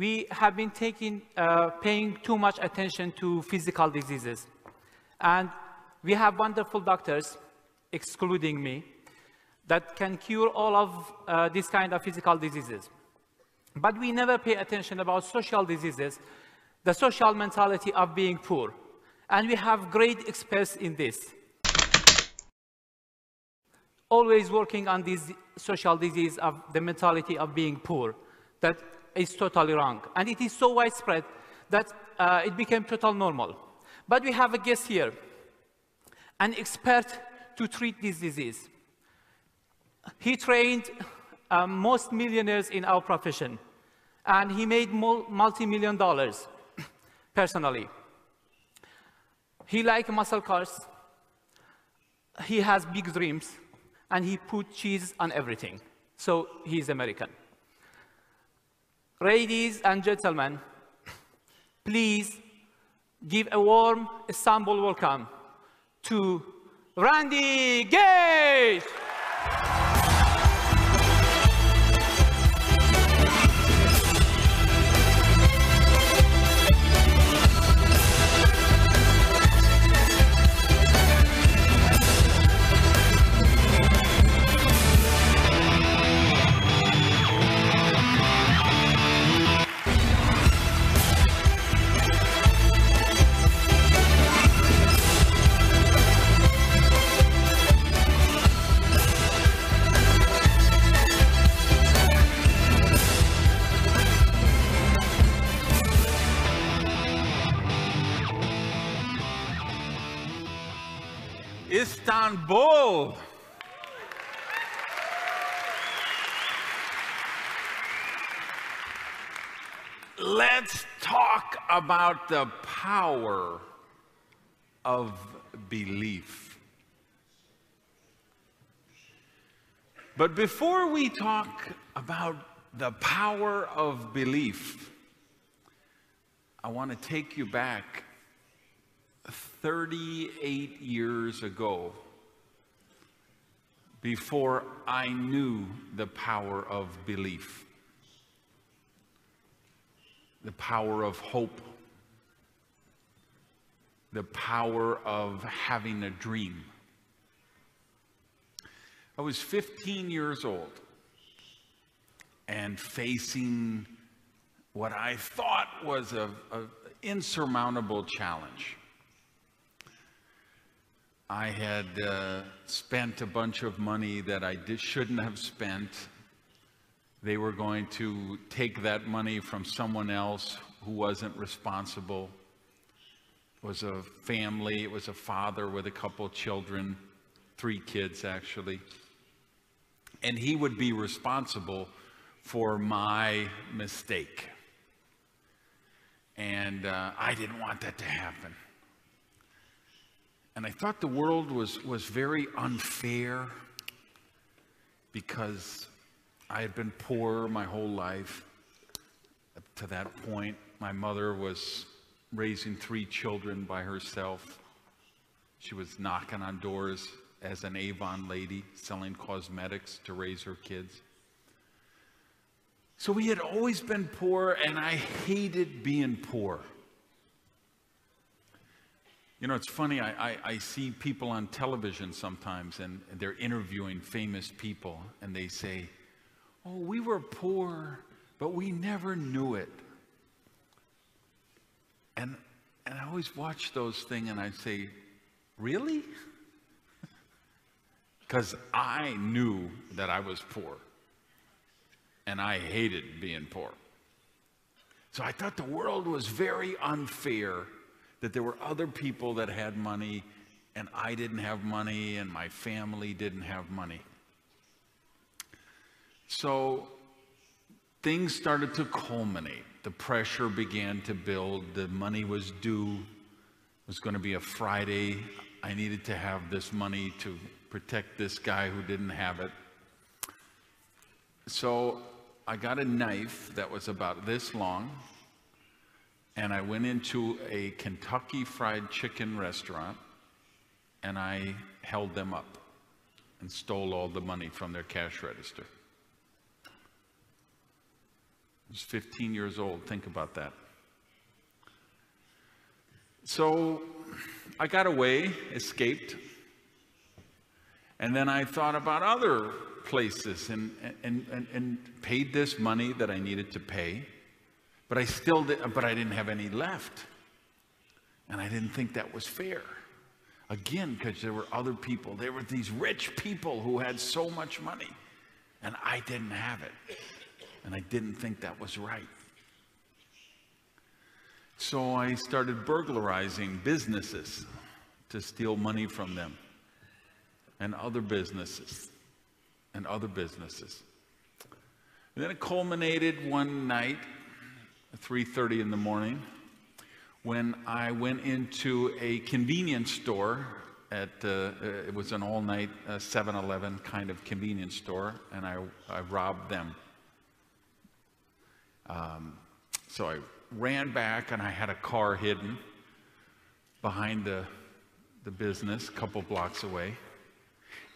we have been paying too much attention to physical diseases. And we have wonderful doctors, excluding me, that can cure all of these kind of physical diseases. But we never pay attention about social diseases, the social mentality of being poor. And we have great experts in this. Always working on this social disease of the mentality of being poor. That is totally wrong. And it is so widespread that it became total normal. But we have a guest here, an expert to treat this disease. He trained most millionaires in our profession, and he made multi-million dollars personally. He likes muscle cars, he has big dreams, and he put cheese on everything. So he's American. Ladies and gentlemen, please give a warm Istanbul welcome to Randy Gage. Istanbul. Let's talk about the power of belief. But before we talk about the power of belief, I want to take you back 38 years ago, before I knew the power of belief, the power of hope, the power of having a dream. I was 15 years old and facing what I thought was an insurmountable challenge. I had spent a bunch of money that I shouldn't have spent. They were going to take that money from someone else who wasn't responsible. It was a family, it was a father with a couple of children, 3 kids actually. And he would be responsible for my mistake. And I didn't want that to happen. And I thought the world was very unfair because I had been poor my whole life. Up to that point, my mother was raising 3 children by herself. She was knocking on doors as an Avon lady, selling cosmetics to raise her kids. So we had always been poor, and I hated being poor. You know, it's funny, I see people on television sometimes, and they're interviewing famous people, and they say, "Oh, we were poor, but we never knew it." And I always watch those things, and I say, really? Because I knew that I was poor, and I hated being poor. So I thought the world was very unfair, that there were other people that had money, and I didn't have money, and my family didn't have money. So things started to culminate. The pressure began to build. The money was due. It was going to be a Friday. I needed to have this money to protect this guy who didn't have it. So I got a knife that was about this long, and I went into a Kentucky Fried Chicken restaurant, and I held them up and stole all the money from their cash register. was 15 years old. Think about that. So I got away, escaped, and then I thought about other places and paid this money that I needed to pay, but I didn't have any left. And I didn't think that was fair. Again, because there were other people. There were these rich people who had so much money, and I didn't have it. And I didn't think that was right. So I started burglarizing businesses to steal money from them, and other businesses, and other businesses. And then it culminated one night, 3:30 in the morning, when I went into a convenience store at, it was an all-night 7-Eleven kind of convenience store, and I robbed them. So I ran back, and I had a car hidden behind the business, a couple blocks away.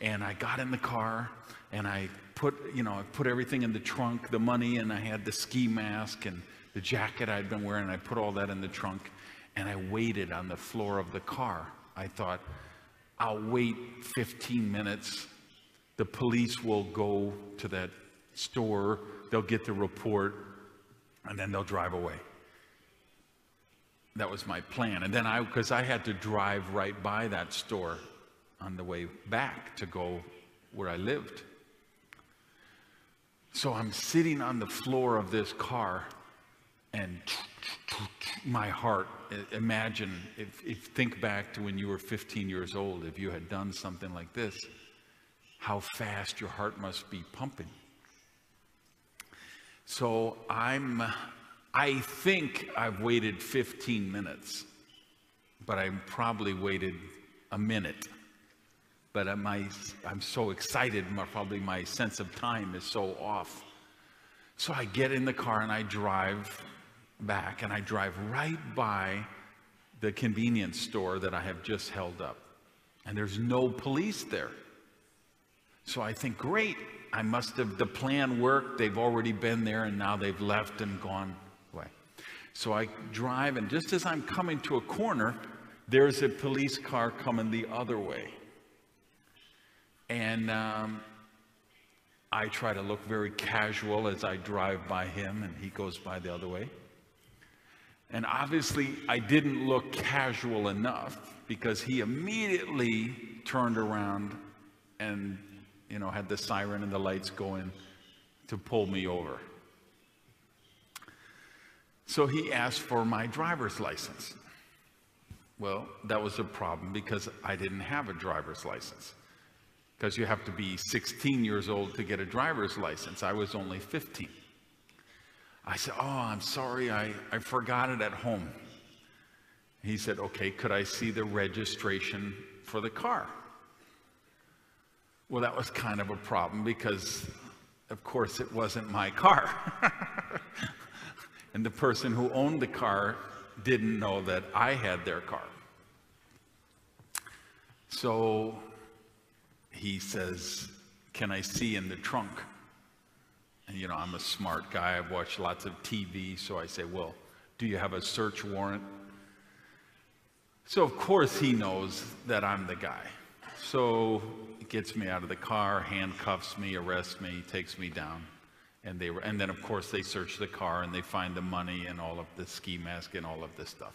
And I got in the car, and I put everything in the trunk, the money, and I had the ski mask and the jacket I'd been wearing. I put all that in the trunk, and I waited on the floor of the car. I thought, I'll wait 15 minutes. The police will go to that store, they'll get the report, and then they'll drive away. That was my plan. And then because I had to drive right by that store on the way back to go where I lived. So I'm sitting on the floor of this car, and my heart, imagine, if think back to when you were 15 years old, if you had done something like this, how fast your heart must be pumping. So I think I've waited 15 minutes, but I probably waited a minute. But I'm so excited, probably my sense of time is so off. So I get in the car and I drive back, and I drive right by the convenience store that I have just held up. And there's no police there. So I think, great, the plan worked. They've already been there, and now they've left and gone away. So I drive, and just as I'm coming to a corner, there's a police car coming the other way. And I try to look very casual as I drive by him, and he goes by the other way. And obviously, I didn't look casual enough, because he immediately turned around and, had the siren and the lights going to pull me over. So he asked for my driver's license. Well, that was a problem, because I didn't have a driver's license. Because you have to be 16 years old to get a driver's license. I was only 15. I said, oh, I'm sorry, I forgot it at home. He said, okay, could I see the registration for the car? Well, that was kind of a problem, because, of course, it wasn't my car. And the person who owned the car didn't know that I had their car. So he says, can I see in the trunk? And I'm a smart guy, I've watched lots of TV, so I say, well, do you have a search warrant? So of course he knows that I'm the guy. So he gets me out of the car, handcuffs me, arrests me, takes me down. And then of course they search the car, and they find the money and all of the ski mask and all of this stuff.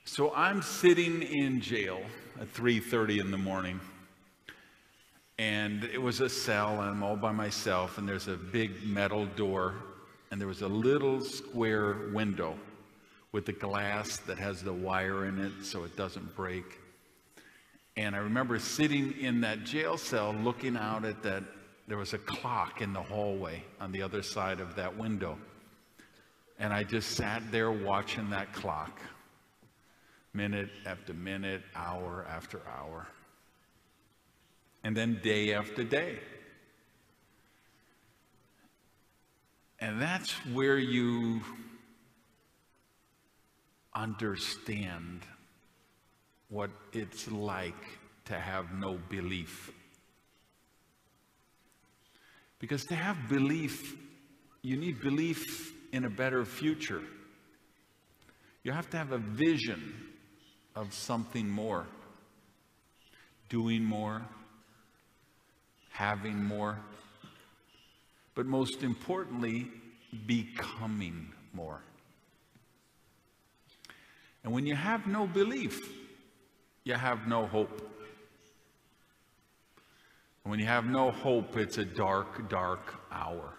So I'm sitting in jail at 3:30 in the morning. And it was a cell, and I'm all by myself, and there's a big metal door, and there was a little square window with the glass that has the wire in it so it doesn't break. And I remember sitting in that jail cell looking out at that. There was a clock in the hallway on the other side of that window. And I just sat there watching that clock, minute after minute, hour after hour. And then day after day. And that's where you understand what it's like to have no belief. Because to have belief you need belief in a better future. You have to have a vision of something more, doing more, having more, but most importantly, becoming more. And when you have no belief, you have no hope. And when you have no hope, it's a dark, dark hour.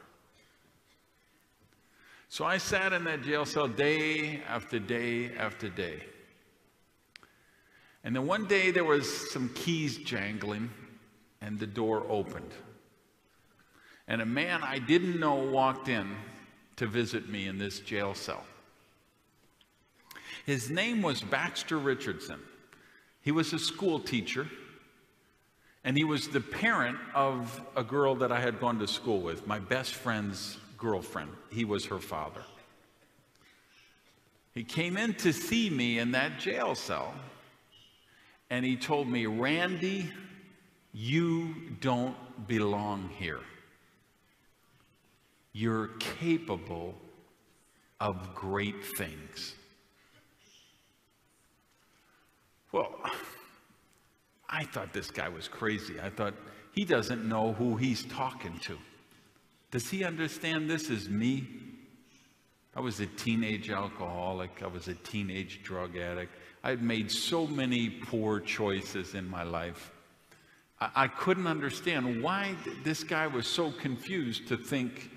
So I sat in that jail cell day after day after day. And then one day there was some keys jangling and the door opened. And a man I didn't know walked in to visit me in this jail cell. His name was Baxter Richardson. He was a school teacher, and he was the parent of a girl that I had gone to school with, my best friend's girlfriend. He was her father. He came in to see me in that jail cell, and he told me, "Randy, you don't belong here. You're capable of great things." Well, I thought this guy was crazy. I thought, he doesn't know who he's talking to. Does he understand this is me? I was a teenage alcoholic. I was a teenage drug addict. I had made so many poor choices in my life. I couldn't understand why this guy was so confused to think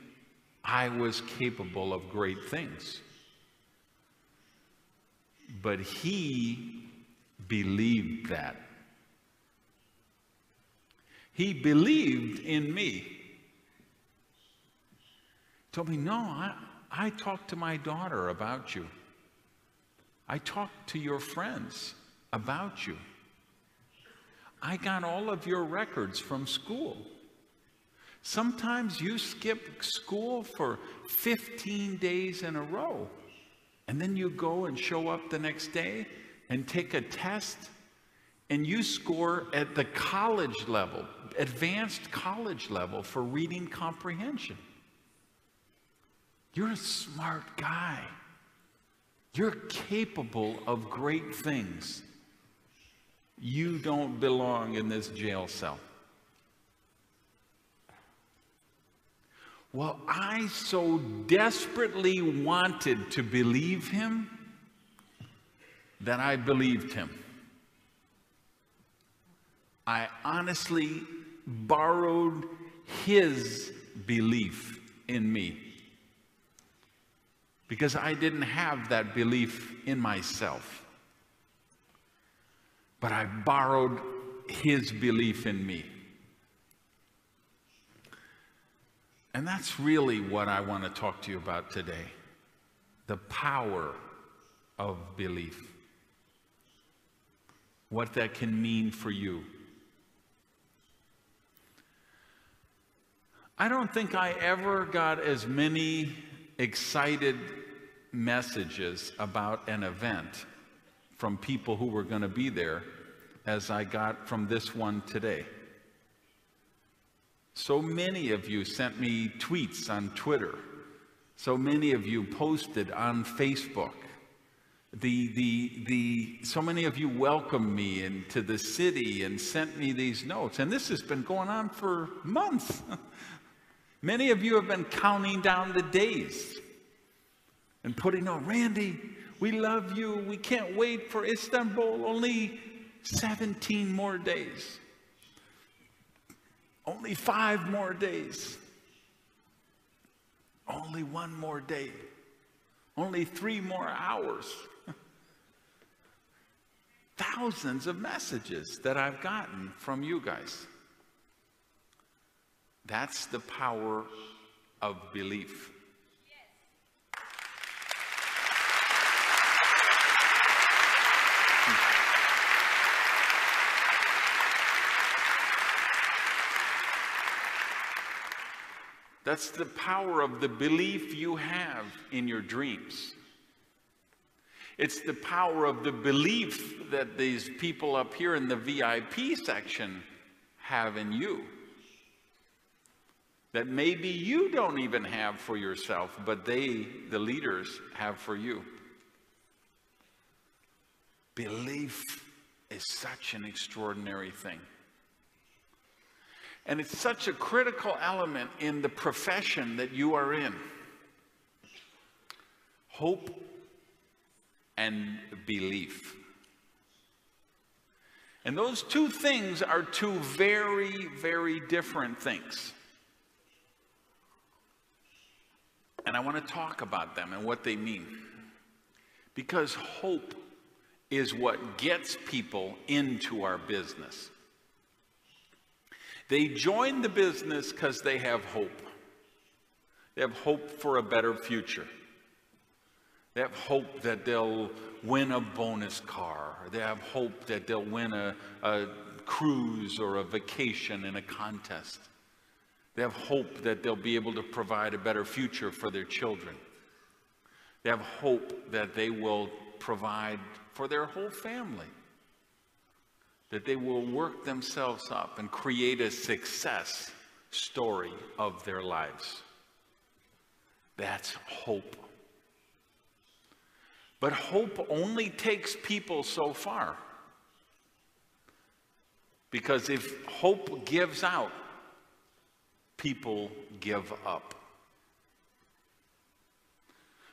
I was capable of great things. But he believed that. He believed in me. He told me, "No, I talked to my daughter about you. I talked to your friends about you. I got all of your records from school. Sometimes you skip school for 15 days in a row, and then you go and show up the next day and take a test, and you score at the college level, advanced college level for reading comprehension. You're a smart guy. You're capable of great things. You don't belong in this jail cell." Well, I so desperately wanted to believe him that I believed him. I honestly borrowed his belief in me because I didn't have that belief in myself. But I borrowed his belief in me. And that's really what I want to talk to you about today. The power of belief. What that can mean for you. I don't think I ever got as many excited messages about an event from people who were going to be there as I got from this one today. So many of you sent me tweets on Twitter. So many of you posted on Facebook. So many of you welcomed me into the city and sent me these notes. And this has been going on for months. Many of you have been counting down the days and putting on, "Randy, we love you. We can't wait for Istanbul. Only 17 more days. Only 5 more days. Only 1 more day. Only 3 more hours." Thousands of messages that I've gotten from you guys. That's the power of belief. That's the power of the belief you have in your dreams. It's the power of the belief that these people up here in the VIP section have in you. that maybe you don't even have for yourself, but they, the leaders, have for you. Belief is such an extraordinary thing. And it's such a critical element in the profession that you are in. Hope and belief. And those two things are two very, very different things. And I want to talk about them and what they mean. Because hope is what gets people into our business. They join the business because they have hope. They have hope for a better future. They have hope that they'll win a bonus car. They have hope that they'll win a cruise or a vacation in a contest. They have hope that they'll be able to provide a better future for their children. They have hope that they will provide for their whole family. That they will work themselves up and create a success story of their lives. That's hope. But hope only takes people so far. Because if hope gives out, people give up.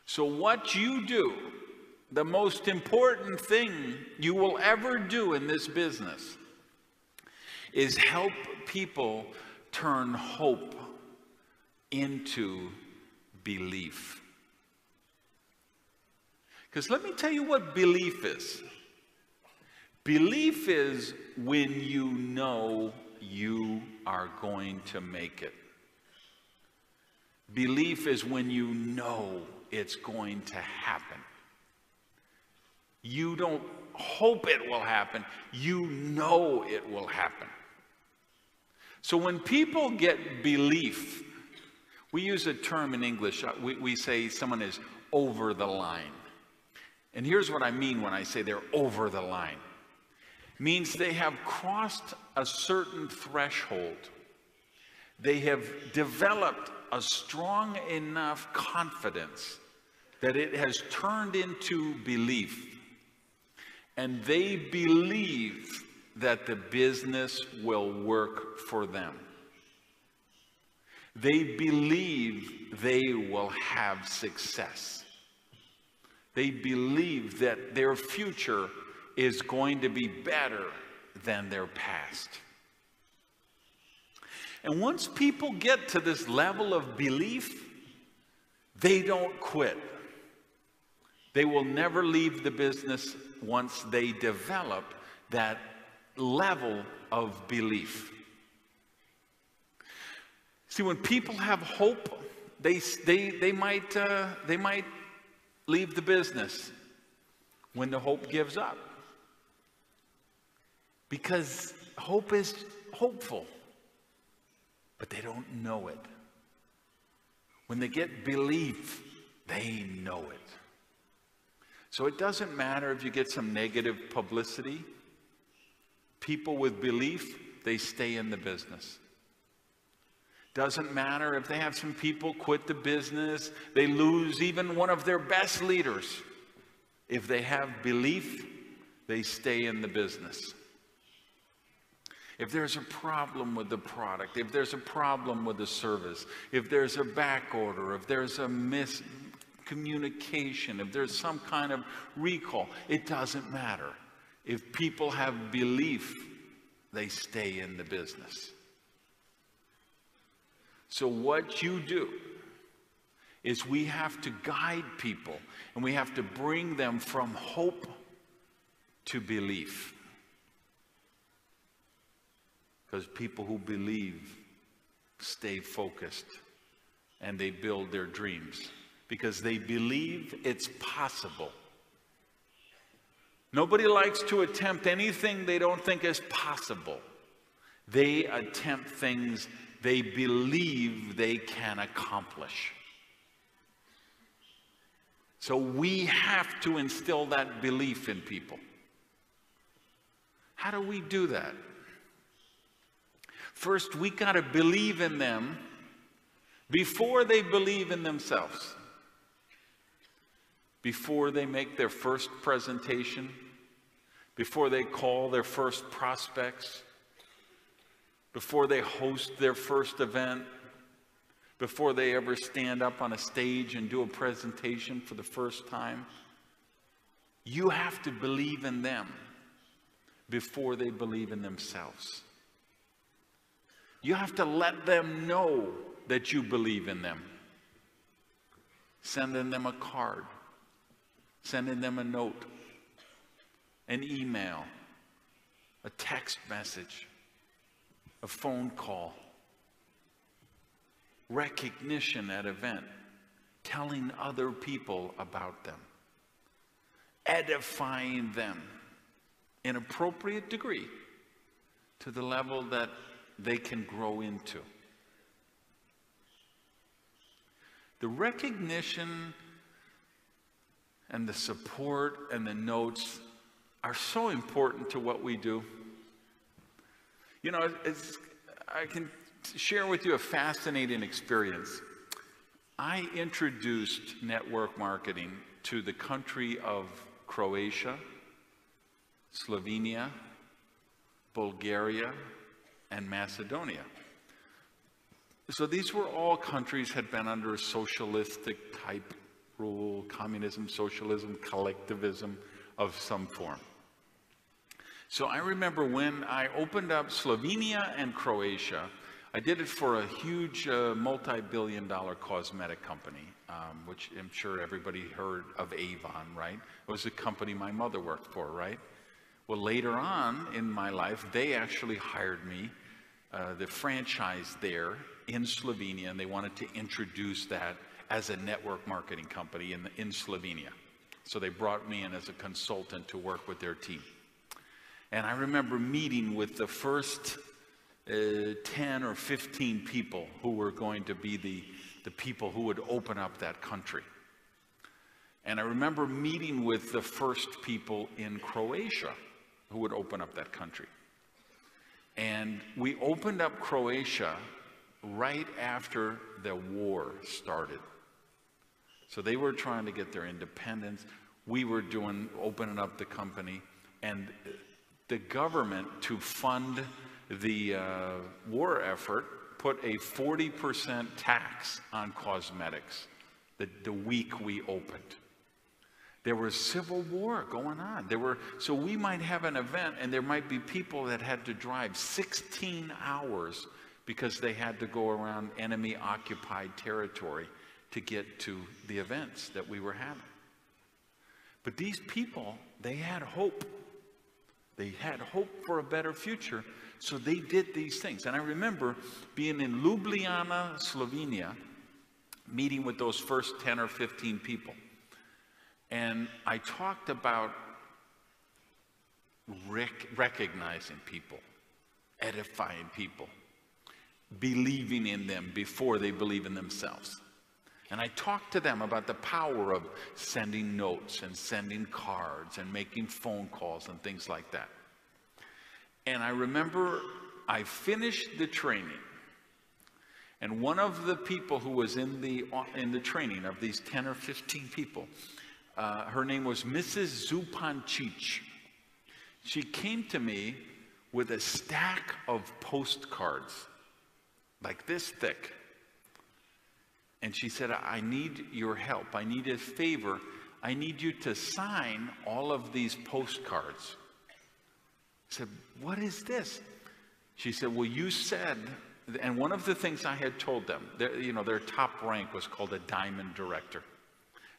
So what you do, the most important thing you will ever do in this business, is help people turn hope into belief. Because let me tell you what belief is. Belief is when you know you are going to make it. Belief is when you know it's going to happen. You don't hope it will happen. You know it will happen. So when people get belief, we use a term in English. We say someone is over the line. And here's what I mean when I say they're over the line. It means they have crossed a certain threshold. They have developed a strong enough confidence that it has turned into belief. And they believe that the business will work for them. They believe they will have success. They believe that their future is going to be better than their past. And once people get to this level of belief, they don't quit. They will never leave the business once they develop that level of belief. See, when people have hope, they might leave the business when the hope gives up. Because hope is hopeful, but they don't know it. When they get belief, they know it. So it doesn't matter if you get some negative publicity. People with belief, they stay in the business. Doesn't matter if they have some people quit the business, they lose even one of their best leaders. If they have belief, they stay in the business. If there's a problem with the product, if there's a problem with the service, if there's a back order, if there's a miscommunication, if there's some kind of recall, it doesn't matter. If people have belief, they stay in the business. So what you do is we have to guide people and we have to bring them from hope to belief. Because people who believe stay focused and they build their dreams because they believe it's possible. Nobody likes to attempt anything they don't think is possible. They attempt things they believe they can accomplish. So we have to instill that belief in people. How do we do that? First, we got to believe in them before they believe in themselves, before they make their first presentation, before they call their first prospects, before they host their first event, before they ever stand up on a stage and do a presentation for the first time. You have to believe in them before they believe in themselves. You have to let them know that you believe in them. Sending them a card, sending them a note, an email, a text message, a phone call, recognition at event, telling other people about them, edifying them in appropriate degree to the level that they can grow into. The recognition and the support and the notes are so important to what we do. You know, I can share with you a fascinating experience. I introduced network marketing to the country of Croatia, Slovenia, Bulgaria, and Macedonia. So these were all countries had been under a socialistic type rule, communism, socialism, collectivism of some form. So I remember when I opened up Slovenia and Croatia, I did it for a huge multi-billion-dollar cosmetic company, which I'm sure everybody heard of Avon, right? It was a company my mother worked for, right? Well, later on in my life, they actually hired me, the franchise there in Slovenia, and they wanted to introduce that as a network marketing company in Slovenia. So they brought me in as a consultant to work with their team. And I remember meeting with the first 10 or 15 people who were going to be the people who would open up that country. And I remember meeting with the first people in Croatia who would open up that country. And we opened up Croatia right after the war started. So they were trying to get their independence. We were opening up the company, and the government, to fund the war effort, put a 40% tax on cosmetics the week we opened. There was civil war going on. So we might have an event, and there might be people that had to drive 16 hours because they had to go around enemy-occupied territory to get to the events that we were having. But these people, they had hope. They had hope for a better future, so they did these things. And I remember being in Ljubljana, Slovenia, meeting with those first 10 or 15 people. And I talked about recognizing people, edifying people, believing in them before they believe in themselves. And I talked to them about the power of sending notes and sending cards and making phone calls and things like that. And I remember I finished the training, and one of the people who was in the training of these 10 or 15 people, her name was Mrs. Zupancic. She came to me with a stack of postcards, like this thick. And she said, I need your help. I need a favor. I need you to sign all of these postcards. I said, what is this? She said, well, you said, and one of the things I had told them, their top rank was called a diamond director.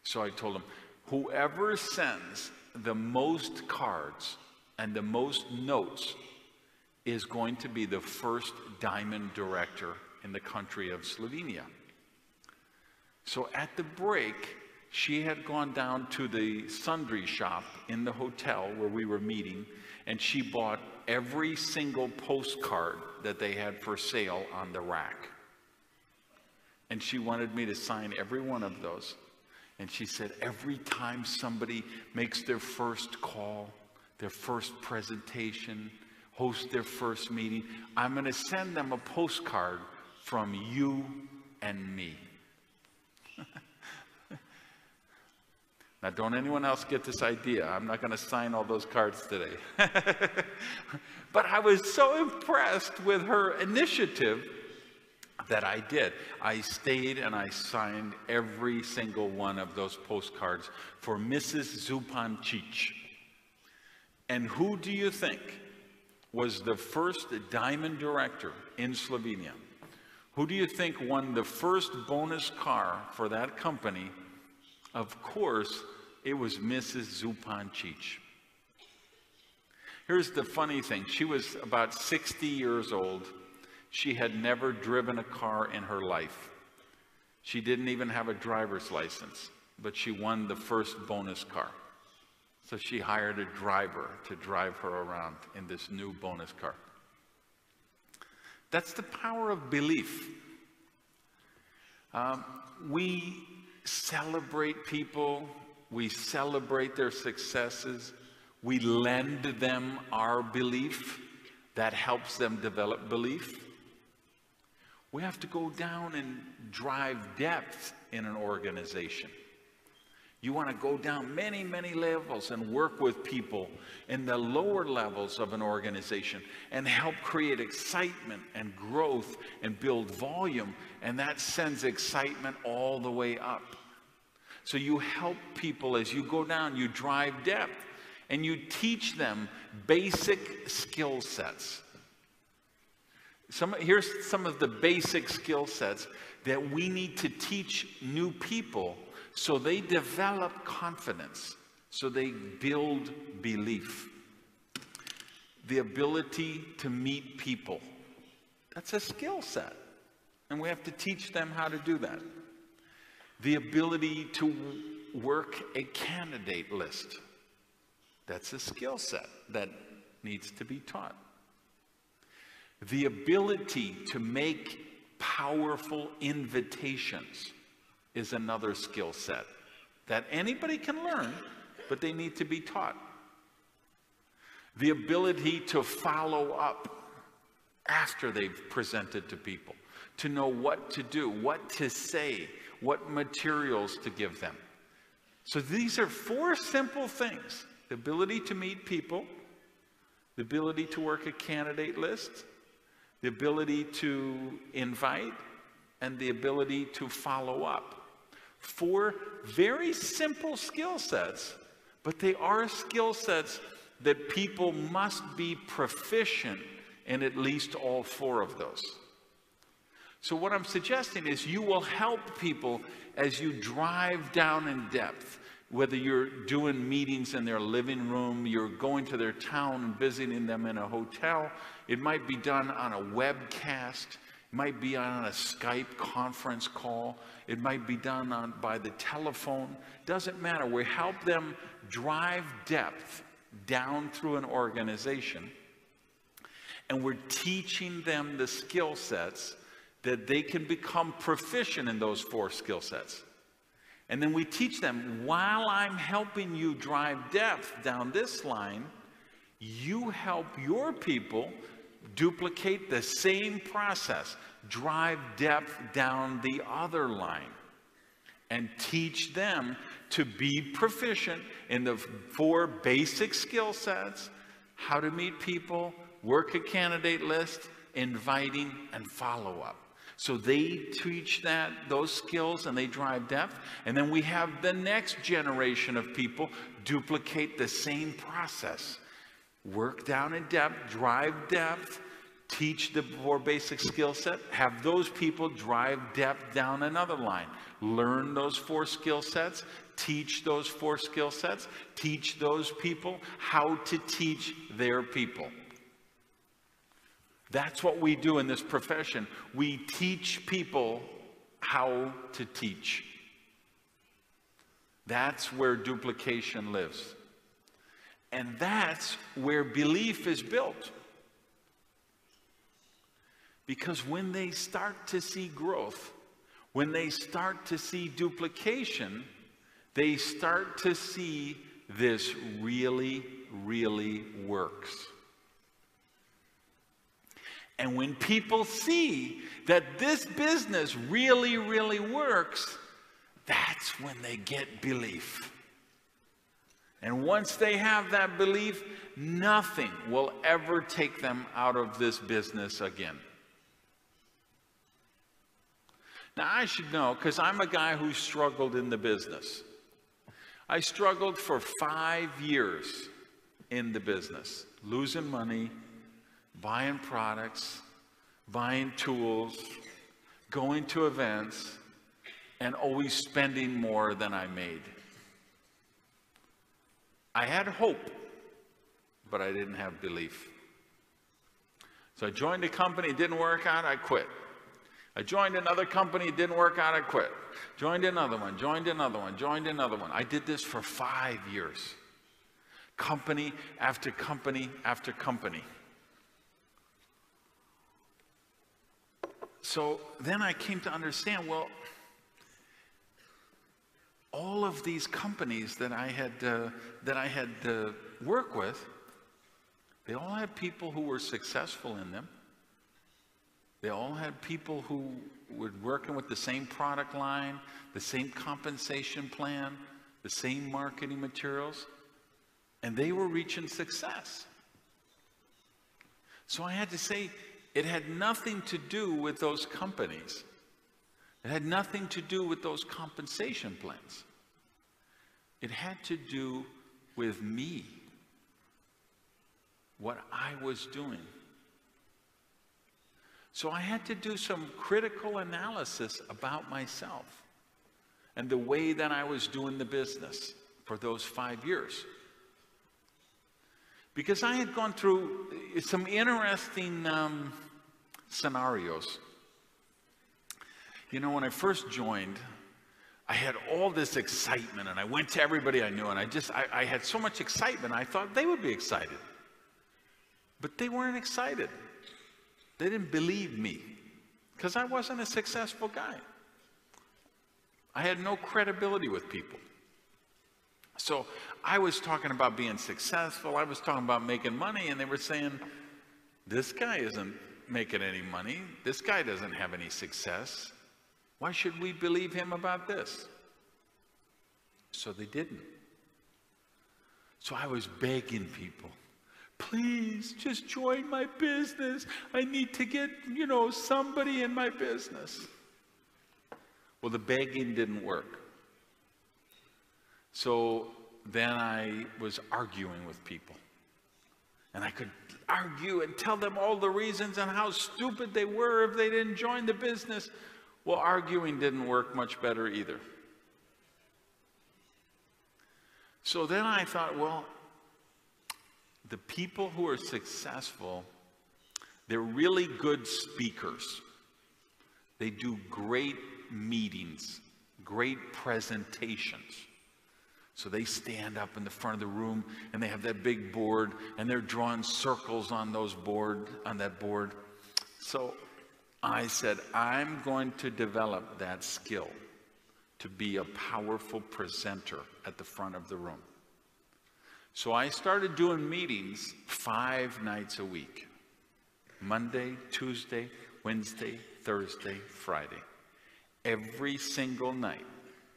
So I told them, whoever sends the most cards and the most notes is going to be the first diamond director in the country of Slovenia. So at the break, she had gone down to the sundry shop in the hotel where we were meeting, and she bought every single postcard that they had for sale on the rack. And she wanted me to sign every one of those. And she said, every time somebody makes their first call, their first presentation, hosts their first meeting, I'm going to send them a postcard from you and me. Now, don't anyone else get this idea. I'm not going to sign all those cards today. But I was so impressed with her initiative that I did. I stayed and I signed every single one of those postcards for Mrs. Zupancic. And who do you think was the first diamond director in Slovenia? Who do you think won the first bonus car for that company? Of course, it was Mrs. Zupancic. Here's the funny thing. She was about 60 years old. She had never driven a car in her life. She didn't even have a driver's license, but she won the first bonus car. So she hired a driver to drive her around in this new bonus car. That's the power of belief. We celebrate people. We celebrate their successes. We lend them our belief. That helps them develop belief. We have to go down and drive depth in an organization. You want to go down many, many levels and work with people in the lower levels of an organization and help create excitement and growth and build volume, and that sends excitement all the way up. So you help people as you go down, you drive depth, and you teach them basic skill sets. Here's some of the basic skill sets that we need to teach new people so they develop confidence, so they build belief. The ability to meet people. That's a skill set, and we have to teach them how to do that. The ability to work a candidate list. That's a skill set that needs to be taught. The ability to make powerful invitations is another skill set that anybody can learn, but they need to be taught. The ability to follow up after they've presented to people, to know what to do, what to say, what materials to give them. So these are 4 simple things: the ability to meet people, the ability to work a candidate list, the ability to invite, and the ability to follow up. 4 very simple skill sets, but they are skill sets that people must be proficient in at least all 4 of those. So what I'm suggesting is you will help people as you drive down in depth, whether you're doing meetings in their living room, you're going to their town and visiting them in a hotel. It might be done on a webcast. It might be on a Skype conference call. It might be done by the telephone. Doesn't matter. We help them drive depth down through an organization. And we're teaching them the skill sets that they can become proficient in those 4 skill sets. And then we teach them, while I'm helping you drive depth down this line, you help your people duplicate the same process, drive depth down the other line, and teach them to be proficient in the 4 basic skill sets: how to meet people, work a candidate list, inviting, and follow up. So they teach those skills and they drive depth. And then we have the next generation of people duplicate the same process. Work down in depth, drive depth, teach the 4 basic skill set, have those people drive depth down another line. Learn those 4 skill sets, teach those 4 skill sets, teach those people how to teach their people. That's what we do in this profession. We teach people how to teach. That's where duplication lives. And that's where belief is built. Because when they start to see growth, when they start to see duplication, they start to see this really, really works. And when people see that this business really, really works, that's when they get belief. And once they have that belief, nothing will ever take them out of this business again. Now, I should know, because I'm a guy who struggled in the business. I struggled for 5 years in the business, losing money, buying products, buying tools, going to events, and always spending more than I made. I had hope, but I didn't have belief. So I joined a company, it didn't work out, I quit. I joined another company, it didn't work out, I quit. Joined another one, joined another one, joined another one. I did this for 5 years. Company after company after company. So then I came to understand, well, all of these companies that I had worked with, they all had people who were successful in them. They all had people who were working with the same product line, the same compensation plan, the same marketing materials, and they were reaching success. So I had to say, it had nothing to do with those companies. It had nothing to do with those compensation plans. It had to do with me, what I was doing. So I had to do some critical analysis about myself and the way that I was doing the business for those 5 years. Because I had gone through some interesting scenarios. You know, when I first joined, I had all this excitement, and I went to everybody I knew, and I had so much excitement, I thought they would be excited. But they weren't excited. They didn't believe me, because I wasn't a successful guy. I had no credibility with people. So I was talking about being successful, I was talking about making money, and they were saying, this guy isn't making any money, this guy doesn't have any success. Why should we believe him about this? So they didn't. So I was begging people, please just join my business. I need to get, somebody in my business. Well, the begging didn't work. So then I was arguing with people. And I could argue and tell them all the reasons and how stupid they were if they didn't join the business. Well, arguing didn't work much better either. So then I thought, well, the people who are successful, they're really good speakers. They do great meetings, great presentations. So they stand up in the front of the room and they have that big board and they're drawing circles on that board. So I said, I'm going to develop that skill to be a powerful presenter at the front of the room. So I started doing meetings 5 nights a week. Monday, Tuesday, Wednesday, Thursday, Friday. Every single night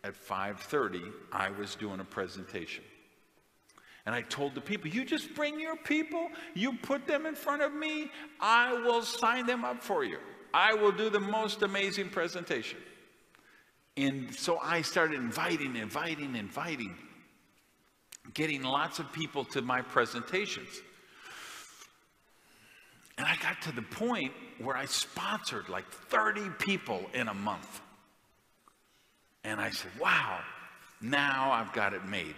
at 5:30, I was doing a presentation. And I told the people, you just bring your people, you put them in front of me, I will sign them up for you. I will do the most amazing presentation. And so I started inviting, getting lots of people to my presentations. And I got to the point where I sponsored like 30 people in a month. And I said, wow, now I've got it made.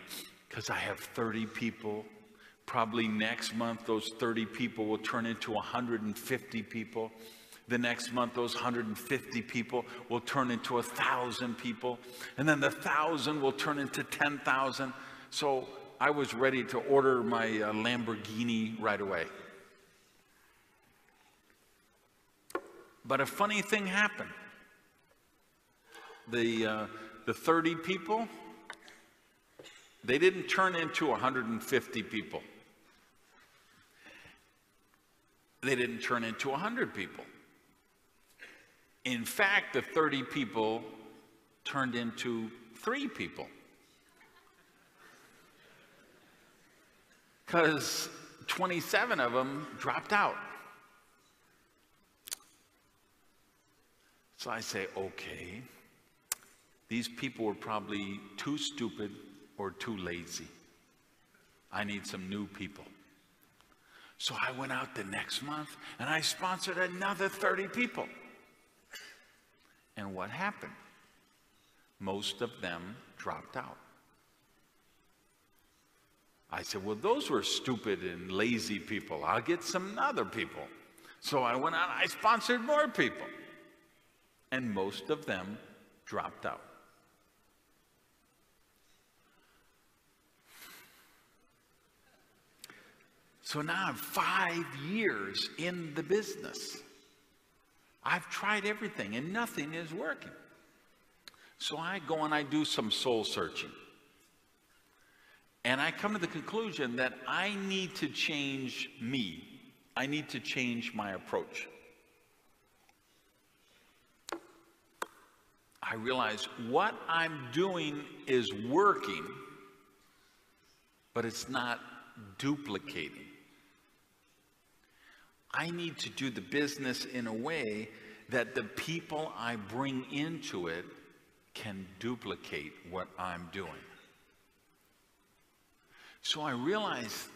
Because I have 30 people. Probably next month, those 30 people will turn into 150 people. The next month, those 150 people will turn into 1,000 people. And then the 1,000 will turn into 10,000. So I was ready to order my Lamborghini right away. But a funny thing happened. The 30 people, they didn't turn into 150 people. they didn't turn into 100 people. In fact, the 30 people turned into 3 people. Because 27 of them dropped out. So I say, okay, these people were probably too stupid or too lazy. I need some new people. So I went out the next month and I sponsored another 30 people. And what happened? Most of them dropped out. I said, well, those were stupid and lazy people. I'll get some other people. So I went out, I sponsored more people. And most of them dropped out. So now I'm 5 years in the business. I've tried everything and nothing is working. So I go and I do some soul searching. And I come to the conclusion that I need to change me. I need to change my approach. I realize what I'm doing is working, but it's not duplicating. I need to do the business in a way that the people I bring into it can duplicate what I'm doing. So I realized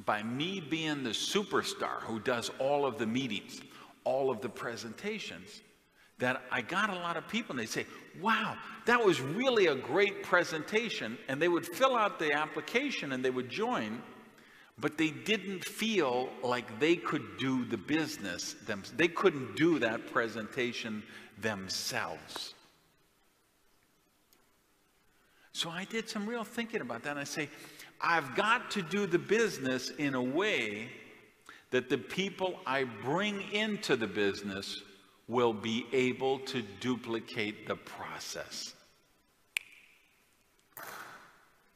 by me being the superstar who does all of the meetings, all of the presentations, that I got a lot of people and they say, wow, that was really a great presentation. And they would fill out the application and they would join, but they didn't feel like they could do the business. They couldn't do that presentation themselves. So I did some real thinking about that. And I say, I've got to do the business in a way that the people I bring into the business will be able to duplicate the process.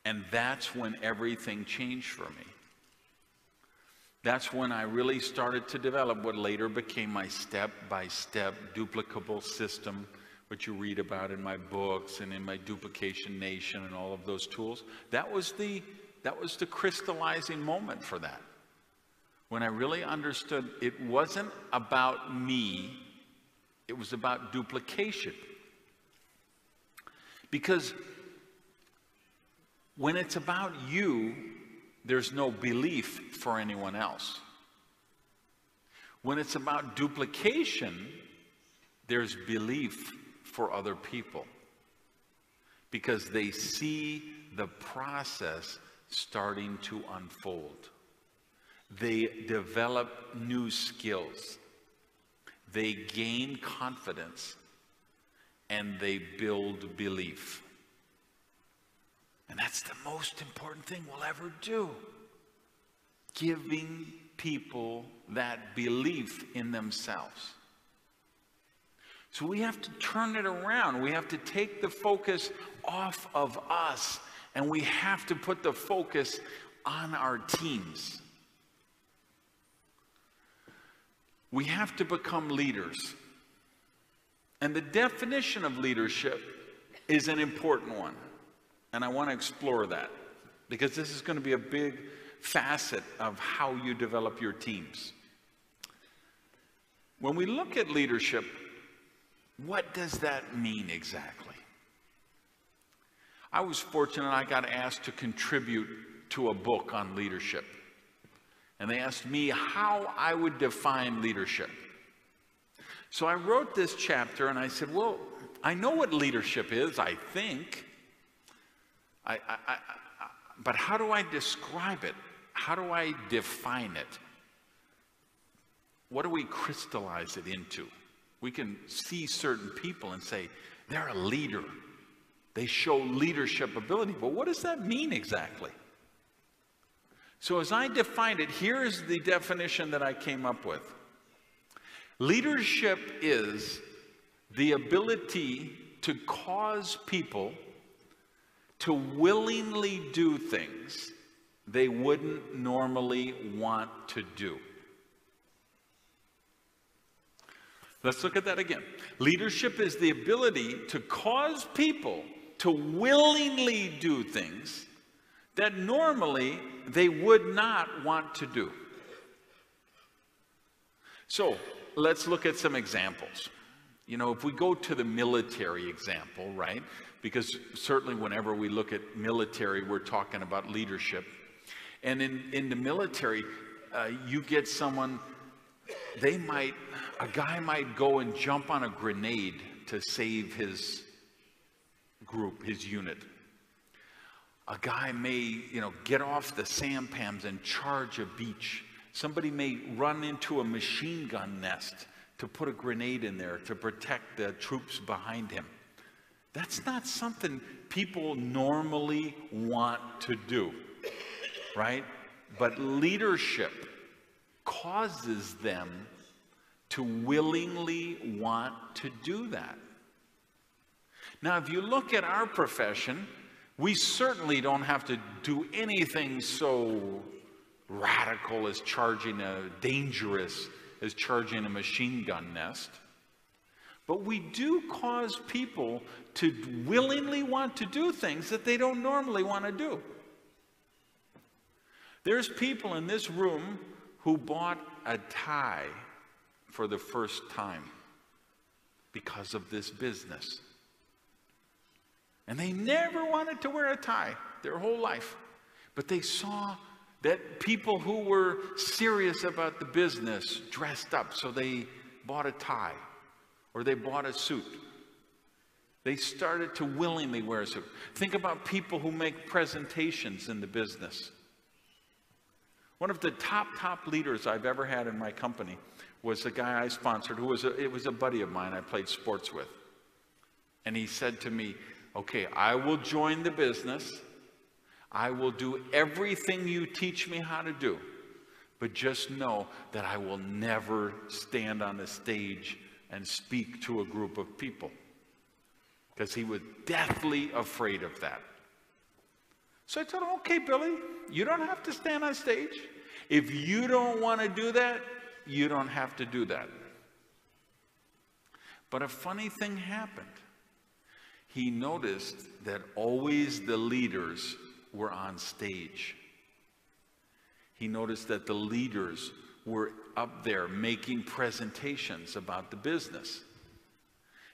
And that's when everything changed for me. That's when I really started to develop what later became my step-by-step duplicable system, which you read about in my books and in my Duplication Nation and all of those tools. That was the crystallizing moment for that. When I really understood it wasn't about me, it was about duplication. Because when it's about you, there's no belief for anyone else. When it's about duplication, there's belief for other people. Because they see the process starting to unfold. They develop new skills. They gain confidence and they build belief. And that's the most important thing we'll ever do. Giving people that belief in themselves. So we have to turn it around. We have to take the focus off of us and we have to put the focus on our teams. We have to become leaders. And the definition of leadership is an important one. And I want to explore that because this is going to be a big facet of how you develop your teams. When we look at leadership, what does that mean exactly? I was fortunate I got asked to contribute to a book on leadership. And they asked me how I would define leadership. So I wrote this chapter and I said, well, I know what leadership is, I think. But how do I describe it? How do I define it? What do we crystallize it into? We can see certain people and say, they're a leader. They show leadership ability. But what does that mean exactly? So as I defined it, here is the definition that I came up with. Leadership is the ability to cause people to willingly do things they wouldn't normally want to do. Let's look at that again. Leadership is the ability to cause people to willingly do things that normally they would not want to do. So let's look at some examples. You know, if we go to the military example, right? Because certainly whenever we look at military, we're talking about leadership. And in the military, you get someone, a guy might go and jump on a grenade to save his group, his unit. A guy may, get off the sampans and charge a beach. Somebody may run into a machine gun nest to put a grenade in there to protect the troops behind him. That's not something people normally want to do, right? But leadership causes them to willingly want to do that. Now, if you look at our profession, we certainly don't have to do anything so radical as dangerous as charging a machine gun nest. But we do cause people to willingly want to do things that they don't normally want to do. There's people in this room who bought a tie for the first time because of this business. And they never wanted to wear a tie their whole life. But they saw that people who were serious about the business dressed up, so they bought a tie or they bought a suit. They started to willingly wear a suit. Think about people who make presentations in the business. One of the top leaders I've ever had in my company was a guy I sponsored it was a buddy of mine I played sports with. And he said to me, okay, I will join the business. I will do everything you teach me how to do. But just know that I will never stand on a stage and speak to a group of people. Because he was deathly afraid of that. So I told him, okay, Billy, you don't have to stand on stage. If you don't want to do that, you don't have to do that. But a funny thing happened. He noticed that always the leaders were on stage. He noticed that the leaders were up there making presentations about the business.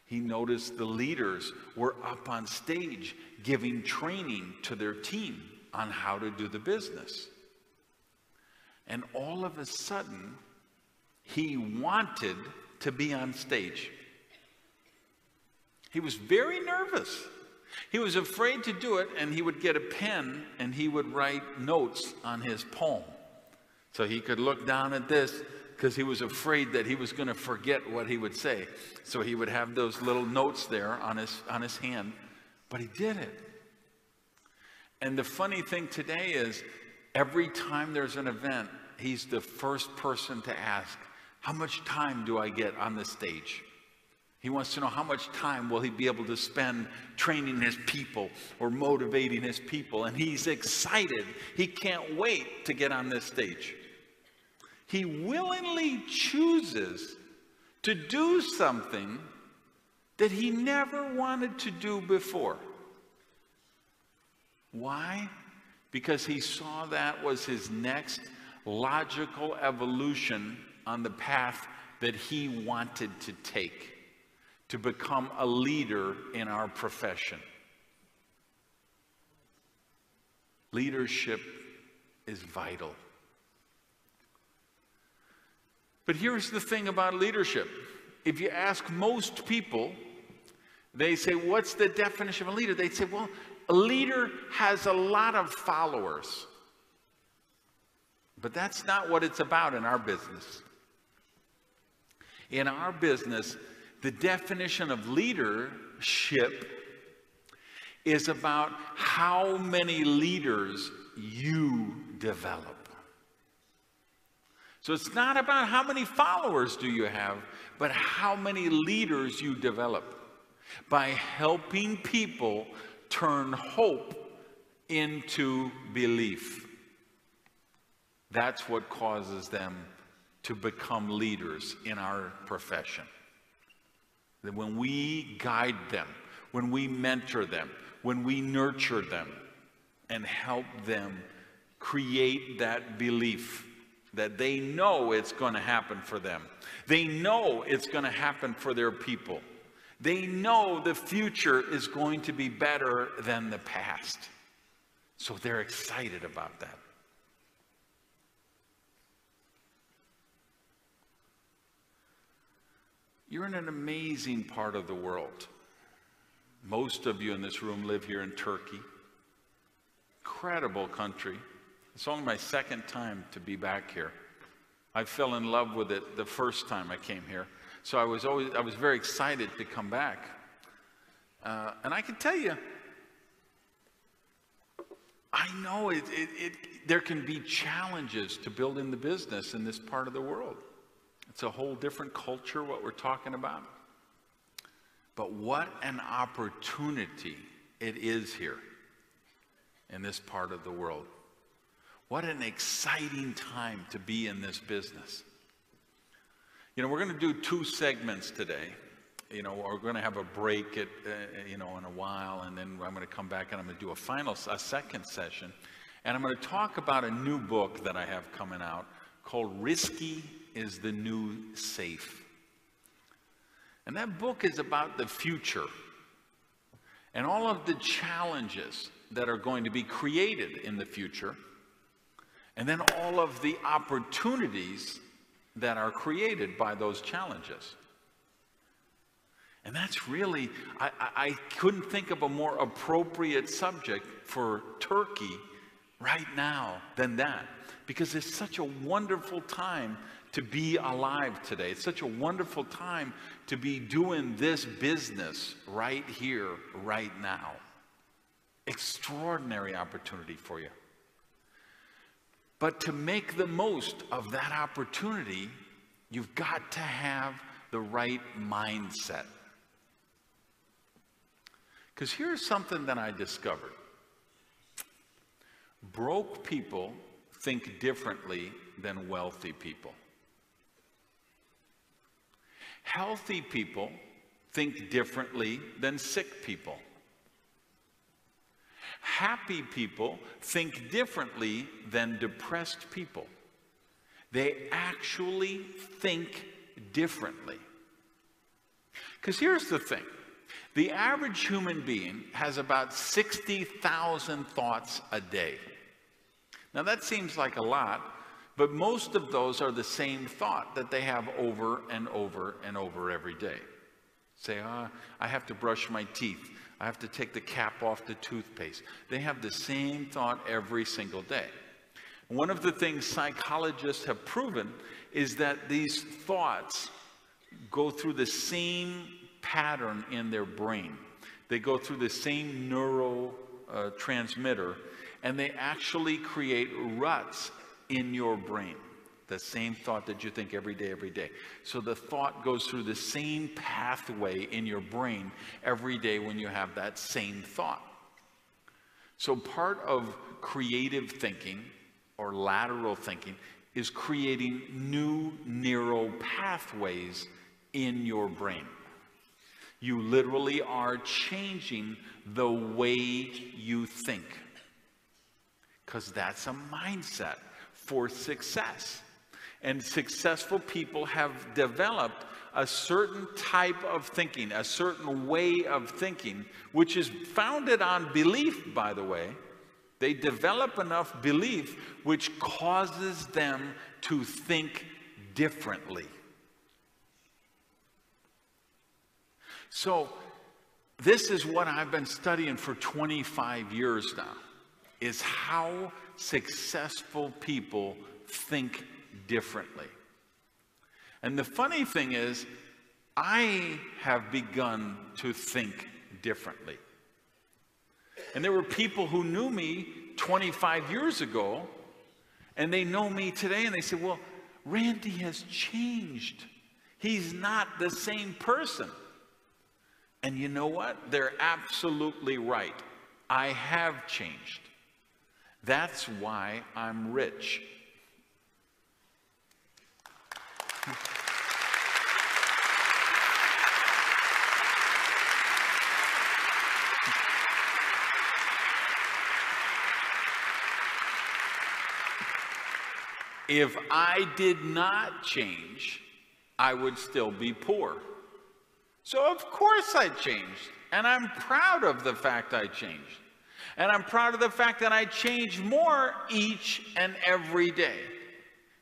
He noticed the leaders were up on stage giving training to their team on how to do the business. And all of a sudden, he wanted to be on stage. He was very nervous. He was afraid to do it, and he would get a pen and he would write notes on his poem. So he could look down at this because he was afraid that he was going to forget what he would say. So he would have those little notes there on his hand, but he did it. And the funny thing today is, every time there's an event, he's the first person to ask, how much time do I get on the stage? He wants to know how much time will he be able to spend training his people or motivating his people. And he's excited. He can't wait to get on this stage. He willingly chooses to do something that he never wanted to do before. Why? Because he saw that was his next logical evolution on the path that he wanted to take to become a leader in our profession. Leadership is vital. But here's the thing about leadership. If you ask most people, they say, what's the definition of a leader? They'd say, well, a leader has a lot of followers. But that's not what it's about in our business. In our business, the definition of leadership is about how many leaders you develop. So it's not about how many followers do you have, but how many leaders you develop by helping people turn hope into belief. That's what causes them to become leaders in our profession. That when we guide them, when we mentor them, when we nurture them and help them create that belief that they know it's going to happen for them. They know it's going to happen for their people. They know the future is going to be better than the past. So they're excited about that. You're in an amazing part of the world. Most of you in this room live here in Turkey. Incredible country. It's only my second time to be back here. I fell in love with it the first time I came here. So I was very excited to come back. And I can tell you, I know there can be challenges to building the business in this part of the world. It's a whole different culture, what we're talking about. But what an opportunity it is here in this part of the world. What an exciting time to be in this business. You know, we're going to do 2 segments today. You know, we're going to have a break in a while, and then I'm going to come back and I'm going to do a second session. And I'm going to talk about a new book that I have coming out called Risky is the New Safe. And that book is about the future and all of the challenges that are going to be created in the future, and then all of the opportunities that are created by those challenges. And that's really, I couldn't think of a more appropriate subject for Turkey right now than that, because it's such a wonderful time to be alive today. It's such a wonderful time to be doing this business right here, right now. Extraordinary opportunity for you. But to make the most of that opportunity, you've got to have the right mindset. Because here's something that I discovered. Broke people think differently than wealthy people. Healthy people think differently than sick people. Happy people think differently than depressed people. They actually think differently. Because here's the thing. The average human being has about 60,000 thoughts a day. Now that seems like a lot, but most of those are the same thought that they have over and over and over every day. Say, I have to brush my teeth. I have to take the cap off the toothpaste. They have the same thought every single day. One of the things psychologists have proven is that these thoughts go through the same pattern in their brain. They go through the same neurotransmitter, and they actually create ruts in your brain. The same thought that you think every day. So the thought goes through the same pathway in your brain every day when you have that same thought. So part of creative thinking or lateral thinking is creating new neural pathways in your brain. You literally are changing the way you think, because that's a mindset for success. And successful people have developed a certain type of thinking, a certain way of thinking, which is founded on belief, by the way. They develop enough belief which causes them to think differently. So this is what I've been studying for 25 years now, is how successful people think differently. And the funny thing is, I have begun to think differently. And there were people who knew me 25 years ago, and they know me today, and they say, well, Randy has changed. He's not the same person. And you know what? They're absolutely right. I have changed. That's why I'm rich. if I did not change, I would still be poor. So of course I changed, and I'm proud of the fact I changed. And I'm proud of the fact that I change more each and every day.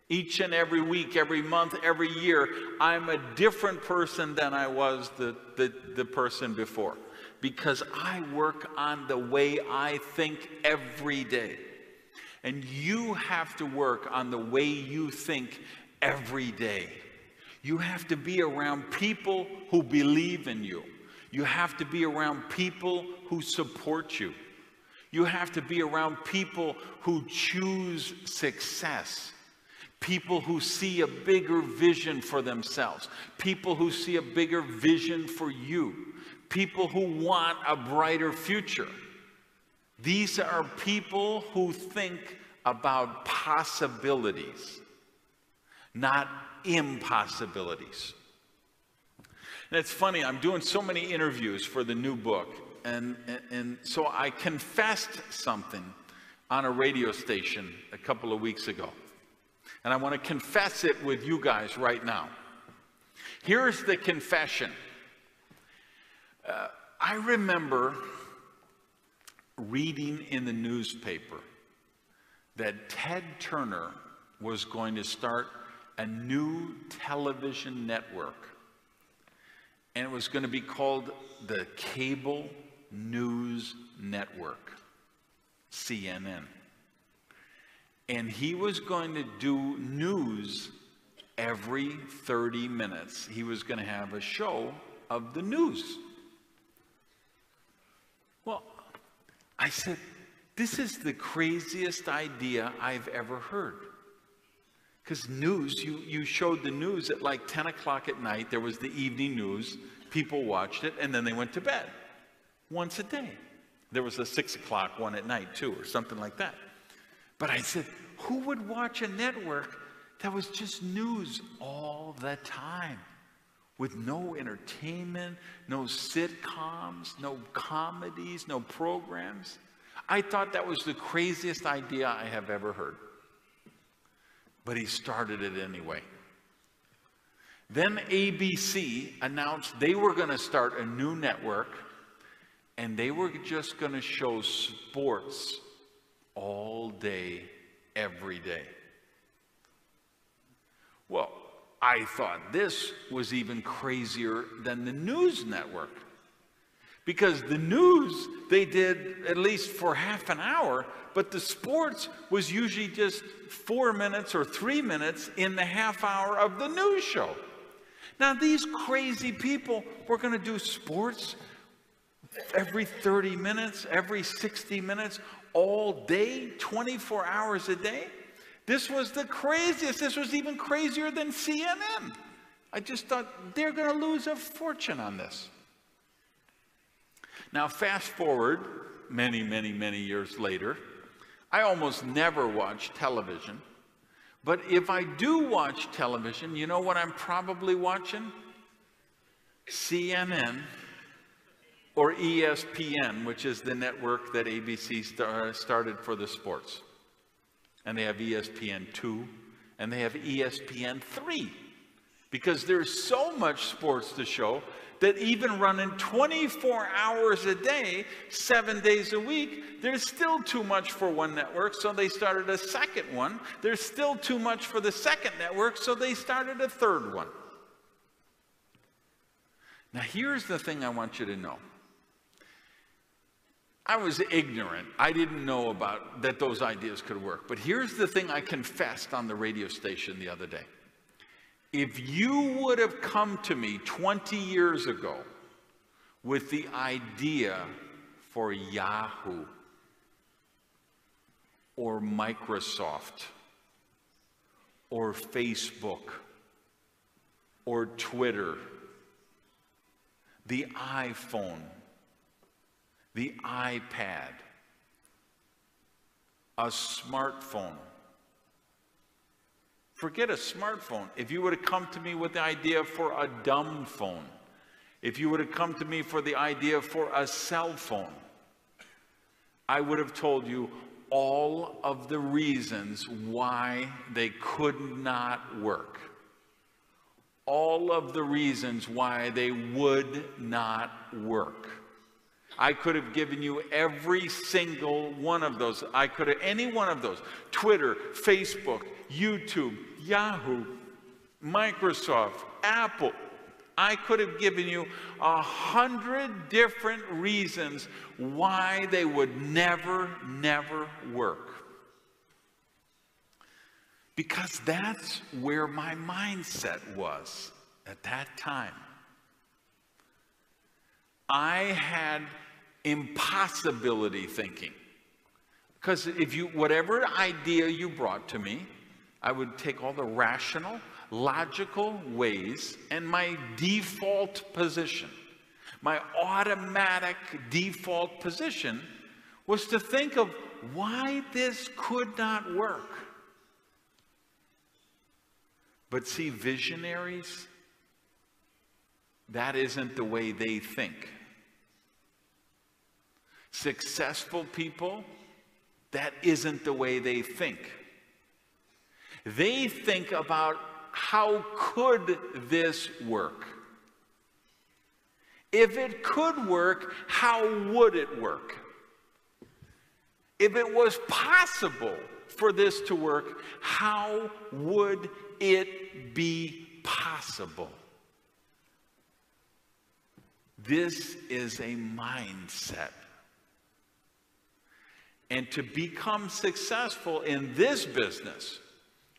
Each and every week, every month, every year, I'm a different person than I was the person before. Because I work on the way I think every day. And you have to work on the way you think every day. You have to be around people who believe in you. You have to be around people who support you. You have to be around people who choose success. People who see a bigger vision for themselves. People who see a bigger vision for you. People who want a brighter future. These are people who think about possibilities, not impossibilities. And it's funny, I'm doing so many interviews for the new book, and so I confessed something on a radio station a couple of weeks ago. And I want to confess it with you guys right now. Here's the confession. I remember reading in the newspaper that Ted Turner was going to start a new television network. And it was going to be called the Cable News Network, CNN. And he was going to do news every 30 minutes. He was going to have a show of the news. Well, I said, this is the craziest idea I've ever heard. Because news, you showed the news at like 10 o'clock at night. There was the evening news. People watched it, and then they went to bed once a day. There was a 6 o'clock one at night, too, or something like that. But I said, who would watch a network that was just news all the time? With no entertainment, no sitcoms, no comedies, no programs. I thought that was the craziest idea I have ever heard. But he started it anyway. Then ABC announced they were going to start a new network, and they were just going to show sports all day, every day. Well, I thought this was even crazier than the news network. Because the news, they did at least for half an hour, but the sports was usually just 4 minutes or 3 minutes in the half hour of the news show. Now, these crazy people were going to do sports every 30 minutes, every 60 minutes, all day, 24 hours a day. This was the craziest. This was even crazier than CNN. I just thought they're going to lose a fortune on this. Now, fast forward many, many, many years later, I almost never watch television. But if I do watch television, you know what I'm probably watching? CNN or ESPN, which is the network that ABC started for the sports. And they have ESPN2, and they have ESPN3. Because there's so much sports to show that even running 24 hours a day, 7 days a week, there's still too much for one network, so they started a second one. There's still too much for the second network, so they started a third one. Now, here's the thing I want you to know. I was ignorant. I didn't know about that those ideas could work. But here's the thing I confessed on the radio station the other day. If you would have come to me 20 years ago with the idea for Yahoo or Microsoft or Facebook or Twitter, the iPhone, the iPad, a smartphone. Forget a smartphone. If you would have come to me with the idea for a dumb phone, if you would have come to me for the idea for a cell phone, I would have told you all of the reasons why they could not work. All of the reasons why they would not work. I could have given you every single one of those. I could have, any one of those. Twitter, Facebook, YouTube, Yahoo, Microsoft, Apple. I could have given you 100 different reasons why they would never work. Because that's where my mindset was at that time. I had impossibility thinking. Because if you, whatever idea you brought to me, I would take all the rational, logical ways, and my default position, my automatic default position was to think of why this could not work. But see, visionaries, that isn't the way they think. Successful people, that isn't the way they think. They think about how could this work? If it could work, how would it work? If it was possible for this to work, how would it be possible? This is a mindset. And to become successful in this business,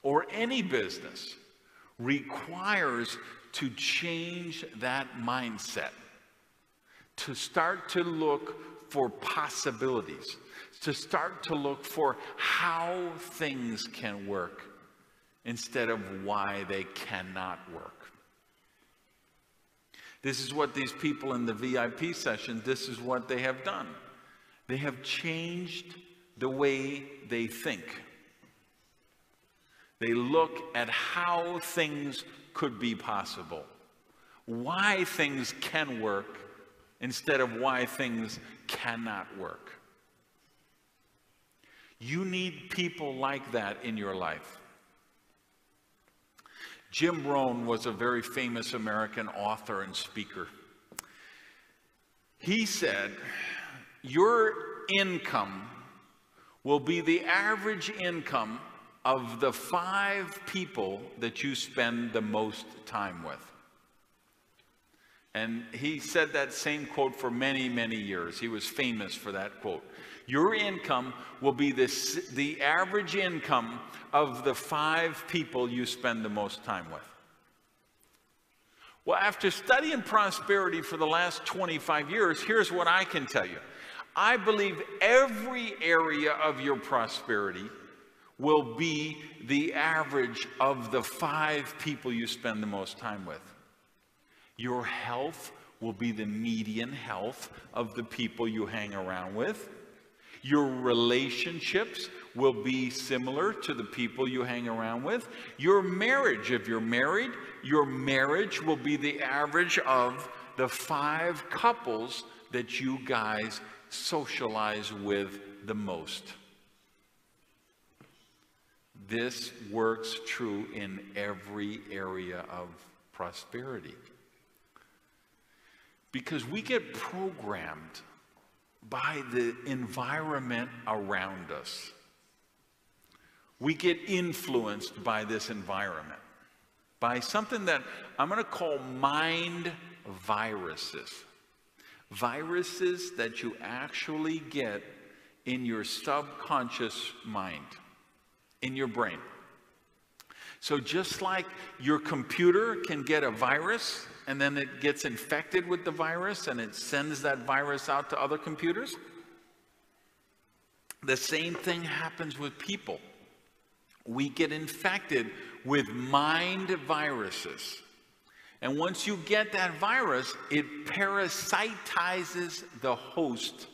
or any business, requires to change that mindset, to start to look for possibilities, to start to look for how things can work instead of why they cannot work. This is what these people in the VIP session, this is what they have done. They have changed the way they think. They look at how things could be possible, why things can work instead of why things cannot work. You need people like that in your life. Jim Rohn was a very famous American author and speaker. He said, your income will be the average income of the 5 people that you spend the most time with. And he said that same quote for many, many years. He was famous for that quote. Your income will be the average income of the 5 people you spend the most time with. Well, after studying prosperity for the last 25 years, here's what I can tell you. I believe every area of your prosperity will be the average of the 5 people you spend the most time with. Your health will be the median health of the people you hang around with. Your relationships will be similar to the people you hang around with. Your marriage, if you're married, your marriage will be the average of the 5 couples that you guys socialize with the most. This works true in every area of prosperity. Because we get programmed by the environment around us. We get influenced by this environment, by something that I'm going to call mind viruses. Viruses that you actually get in your subconscious mind, in your brain. So just like your computer can get a virus, and then it gets infected with the virus, and it sends that virus out to other computers, the same thing happens with people. We get infected with mind viruses. And once you get that virus, it parasitizes the host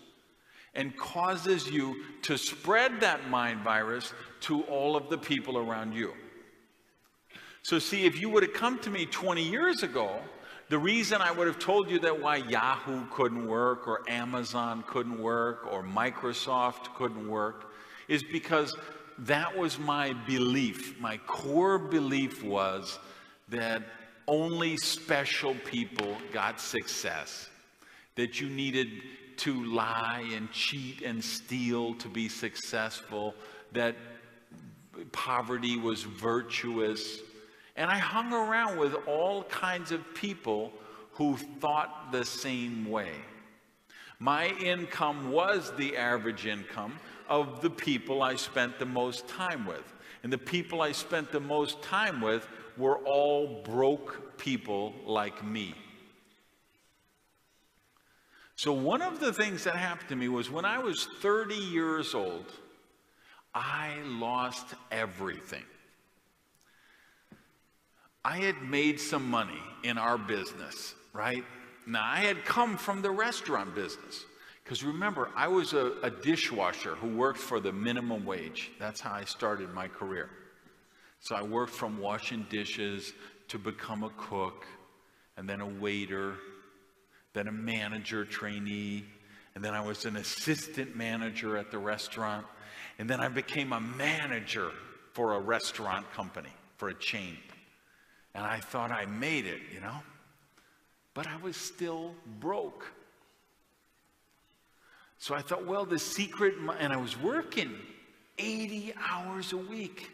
and causes you to spread that mind virus to all of the people around you. So see, if you would have come to me 20 years ago, the reason I would have told you that why Yahoo couldn't work, or Amazon couldn't work, or Microsoft couldn't work, is because that was my belief. My core belief was that only special people got success, that you needed to lie and cheat and steal to be successful, that poverty was virtuous. And I hung around with all kinds of people who thought the same way. My income was the average income of the people I spent the most time with. And the people I spent the most time with were all broke people like me. So one of the things that happened to me was when I was 30 years old, I lost everything. I had made some money in our business, right? Now, I had come from the restaurant business. Because remember, I was a dishwasher who worked for the minimum wage. That's how I started my career. So I worked from washing dishes to become a cook, and then a waiter, then a manager trainee, and then I was an assistant manager at the restaurant, and then I became a manager for a restaurant company, for a chain. And I thought I made it, you know? But I was still broke. So I thought, well, the secret, and I was working 80 hours a week,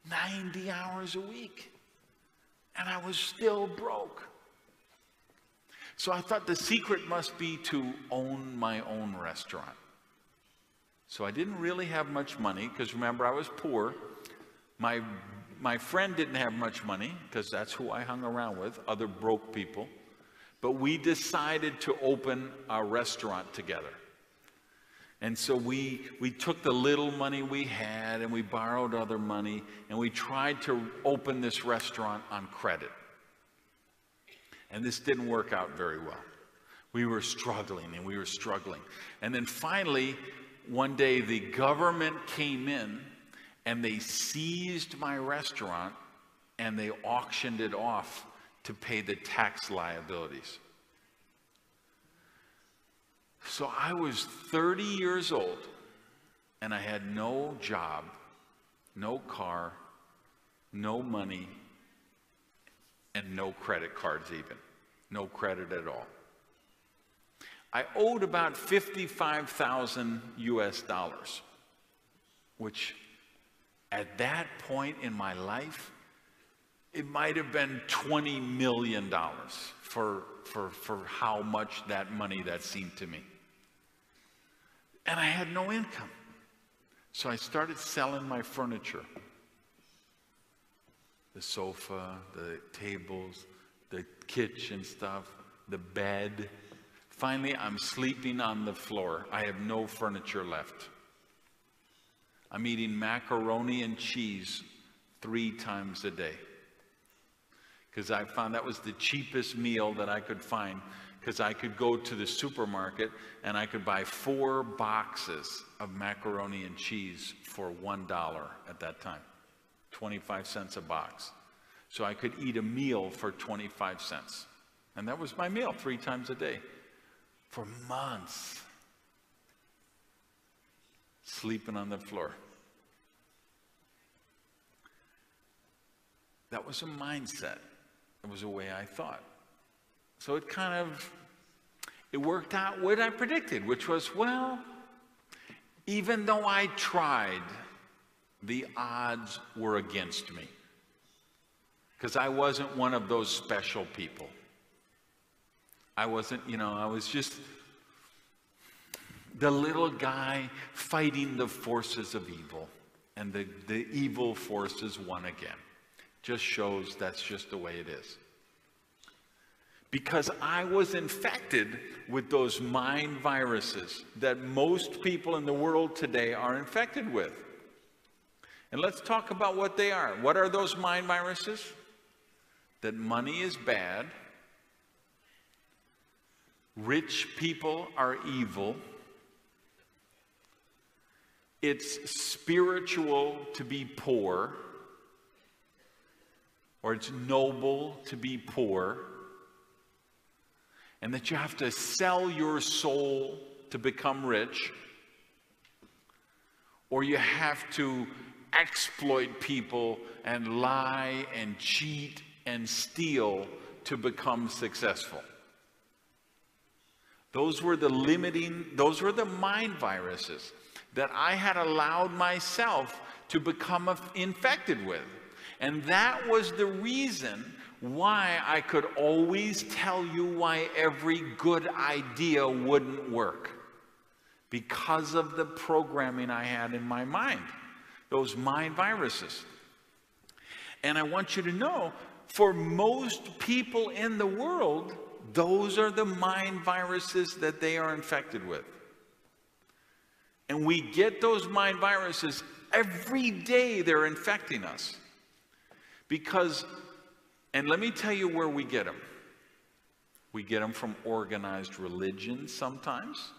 90 hours a week, and I was still broke. So I thought the secret must be to own my own restaurant. So I didn't really have much money, because remember, I was poor. My friend didn't have much money, because that's who I hung around with, other broke people. But we decided to open a restaurant together. And so we took the little money we had, and we borrowed other money, and we tried to open this restaurant on credit. And this didn't work out very well. We were struggling, and we were struggling. And then finally, one day the government came in, and they seized my restaurant, and they auctioned it off to pay the tax liabilities. So I was 30 years old, and I had no job, no car, no money, and no credit cards even. No credit at all. I owed about 55,000 US dollars, which at that point in my life, it might have been $20 million for how much that money that seemed to me. And I had no income. So I started selling my furniture. The sofa, the tables, the kitchen stuff, the bed. Finally, I'm sleeping on the floor. I have no furniture left. I'm eating macaroni and cheese 3 times a day. Because I found that was the cheapest meal that I could find, because I could go to the supermarket and I could buy 4 boxes of macaroni and cheese for $1 at that time, 25 cents a box. So I could eat a meal for 25 cents. And that was my meal 3 times a day for months, sleeping on the floor. That was a mindset. It was a way I thought. So it worked out what I predicted, which was, well, even though I tried, the odds were against me. Because I wasn't one of those special people. I wasn't, I was just the little guy fighting the forces of evil. And the evil forces won again. Just shows that's just the way it is. Because I was infected with those mind viruses that most people in the world today are infected with. And let's talk about what they are. What are those mind viruses? That money is bad, rich people are evil, it's spiritual to be poor, or it's noble to be poor, and that you have to sell your soul to become rich, or you have to exploit people and lie and cheat and steal to become successful. Those were the mind viruses that I had allowed myself to become infected with. And that was the reason why I could always tell you why every good idea wouldn't work. Because of the programming I had in my mind, those mind viruses. And I want you to know, for most people in the world, those are the mind viruses that they are infected with. And we get those mind viruses every day. They're infecting us. Because, and let me tell you where we get them. We get them from organized religion sometimes.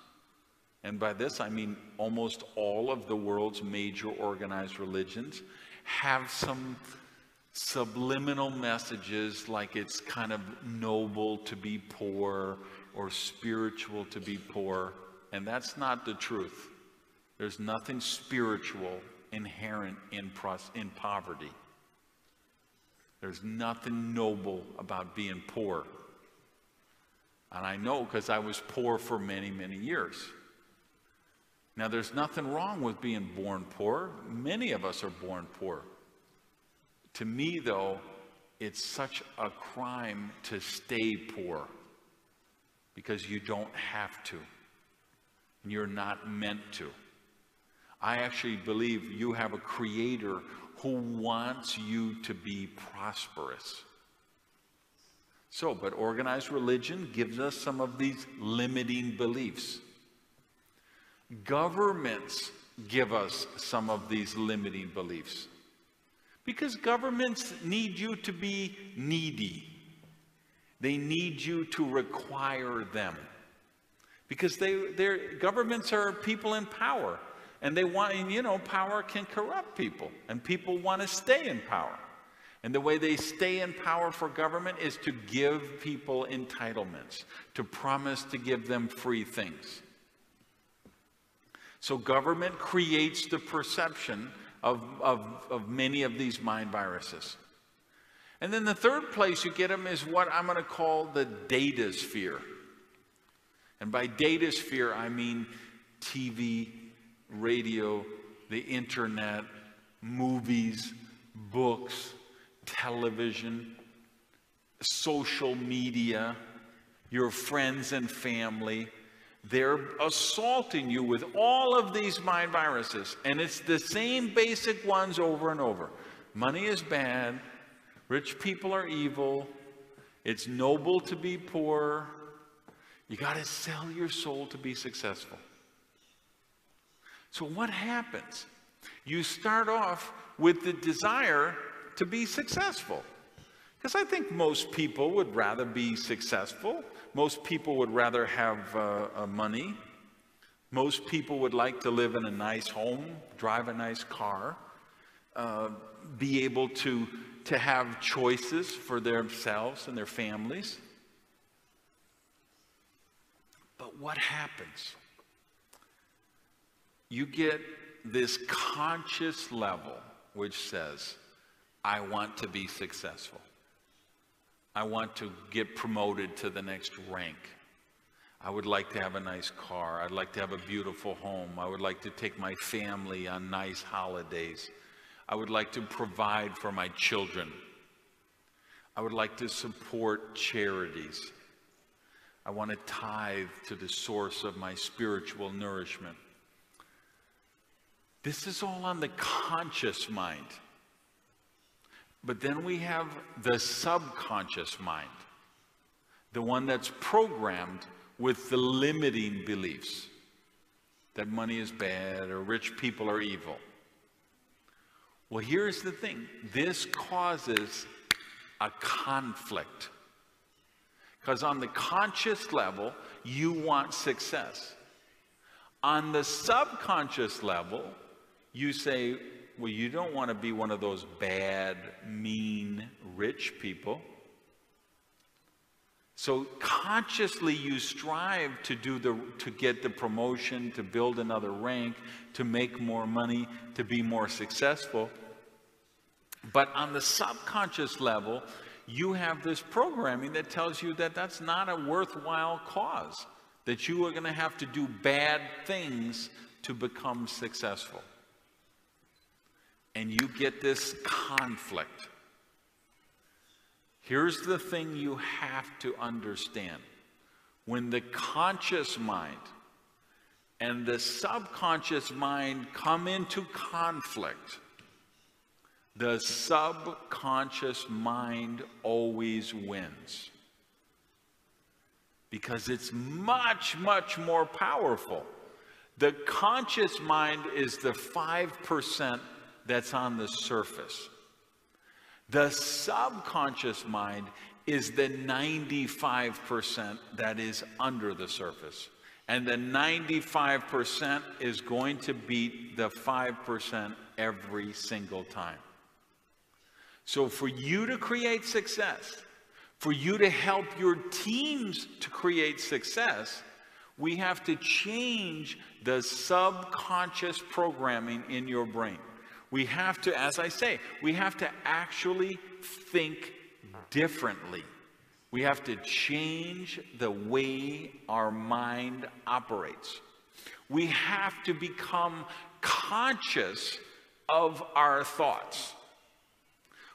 And by this, I mean almost all of the world's major organized religions have some subliminal messages, like it's kind of noble to be poor or spiritual to be poor. And that's not the truth. There's nothing spiritual inherent in poverty. There's nothing noble about being poor. And I know because I was poor for many, many years. Now, there's nothing wrong with being born poor. Many of us are born poor. To me, though, it's such a crime to stay poor because you don't have to. And you're not meant to. I actually believe you have a creator who wants you to be prosperous. So, but organized religion gives us some of these limiting beliefs. Governments give us some of these limiting beliefs. Because governments need you to be needy. They need you to require them. Because governments are people in power. And they want, you know, power can corrupt people. And people want to stay in power. And the way they stay in power for government is to give people entitlements. To promise to give them free things. So government creates the perception of many of these mind viruses. And then the third place you get them is what I'm going to call the data sphere. And by data sphere, I mean TV, radio, the internet, movies, books, television, social media, your friends and family. They're assaulting you with all of these mind viruses. And it's the same basic ones over and over. Money is bad. Rich people are evil. It's noble to be poor. You got to sell your soul to be successful. So what happens? You start off with the desire to be successful. Because I think most people would rather be successful. Most people would rather have money. Most people would like to live in a nice home, drive a nice car, be able to have choices for themselves and their families. But what happens? You get this conscious level which says, I want to be successful. I want to get promoted to the next rank. I would like to have a nice car. I'd like to have a beautiful home. I would like to take my family on nice holidays. I would like to provide for my children. I would like to support charities. I want to tithe to the source of my spiritual nourishment. This is all on the conscious mind. But then we have the subconscious mind, the one that's programmed with the limiting beliefs that money is bad or rich people are evil. Well, here's the thing. This causes a conflict. Because on the conscious level, you want success. On the subconscious level, you say, well, you don't want to be one of those bad, mean, rich people. So consciously you strive to get the promotion, to build another rank, to make more money, to be more successful. But on the subconscious level, you have this programming that tells you that that's not a worthwhile cause, that you are going to have to do bad things to become successful. And you get this conflict. Here's the thing you have to understand. When the conscious mind and the subconscious mind come into conflict, the subconscious mind always wins. Because it's much, much more powerful. The conscious mind is the 5% that's on the surface. The subconscious mind is the 95% that is under the surface. And the 95% is going to beat the 5% every single time. So for you to create success, for you to help your teams to create success, we have to change the subconscious programming in your brain. We have to, as I say, we have to actually think differently. We have to change the way our mind operates. We have to become conscious of our thoughts.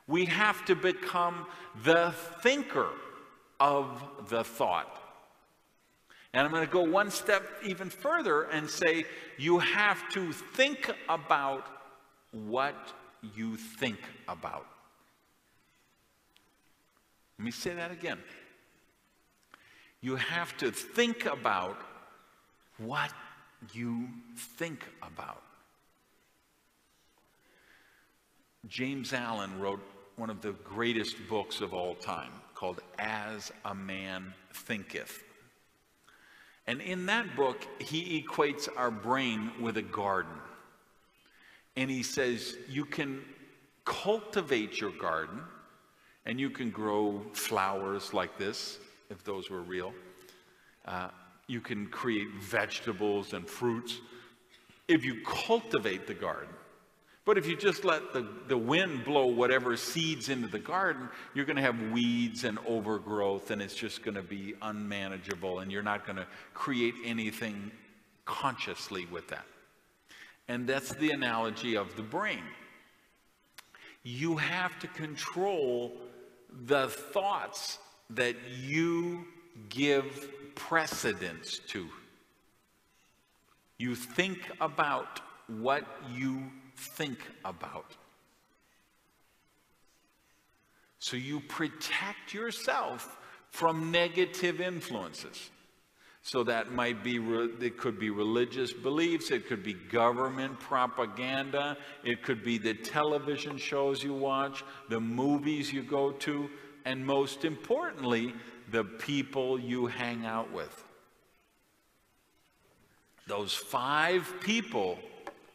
We have to become the thinker of the thought. And I'm going to go one step even further and say you have to think about what you think about. Let me say that again. You have to think about what you think about. James Allen wrote one of the greatest books of all time called As a Man Thinketh. And in that book, he equates our brain with a garden. And he says you can cultivate your garden, and you can grow flowers like this, if those were real. You can create vegetables and fruits if you cultivate the garden. But if you just let the wind blow whatever seeds into the garden, you're going to have weeds and overgrowth, and it's just going to be unmanageable, and you're not going to create anything consciously with that. And that's the analogy of the brain. You have to control the thoughts that you give precedence to. You think about what you think about. So you protect yourself from negative influences. So that might be, it could be religious beliefs, it could be government propaganda, it could be the television shows you watch, the movies you go to, and most importantly, the people you hang out with. Those 5 people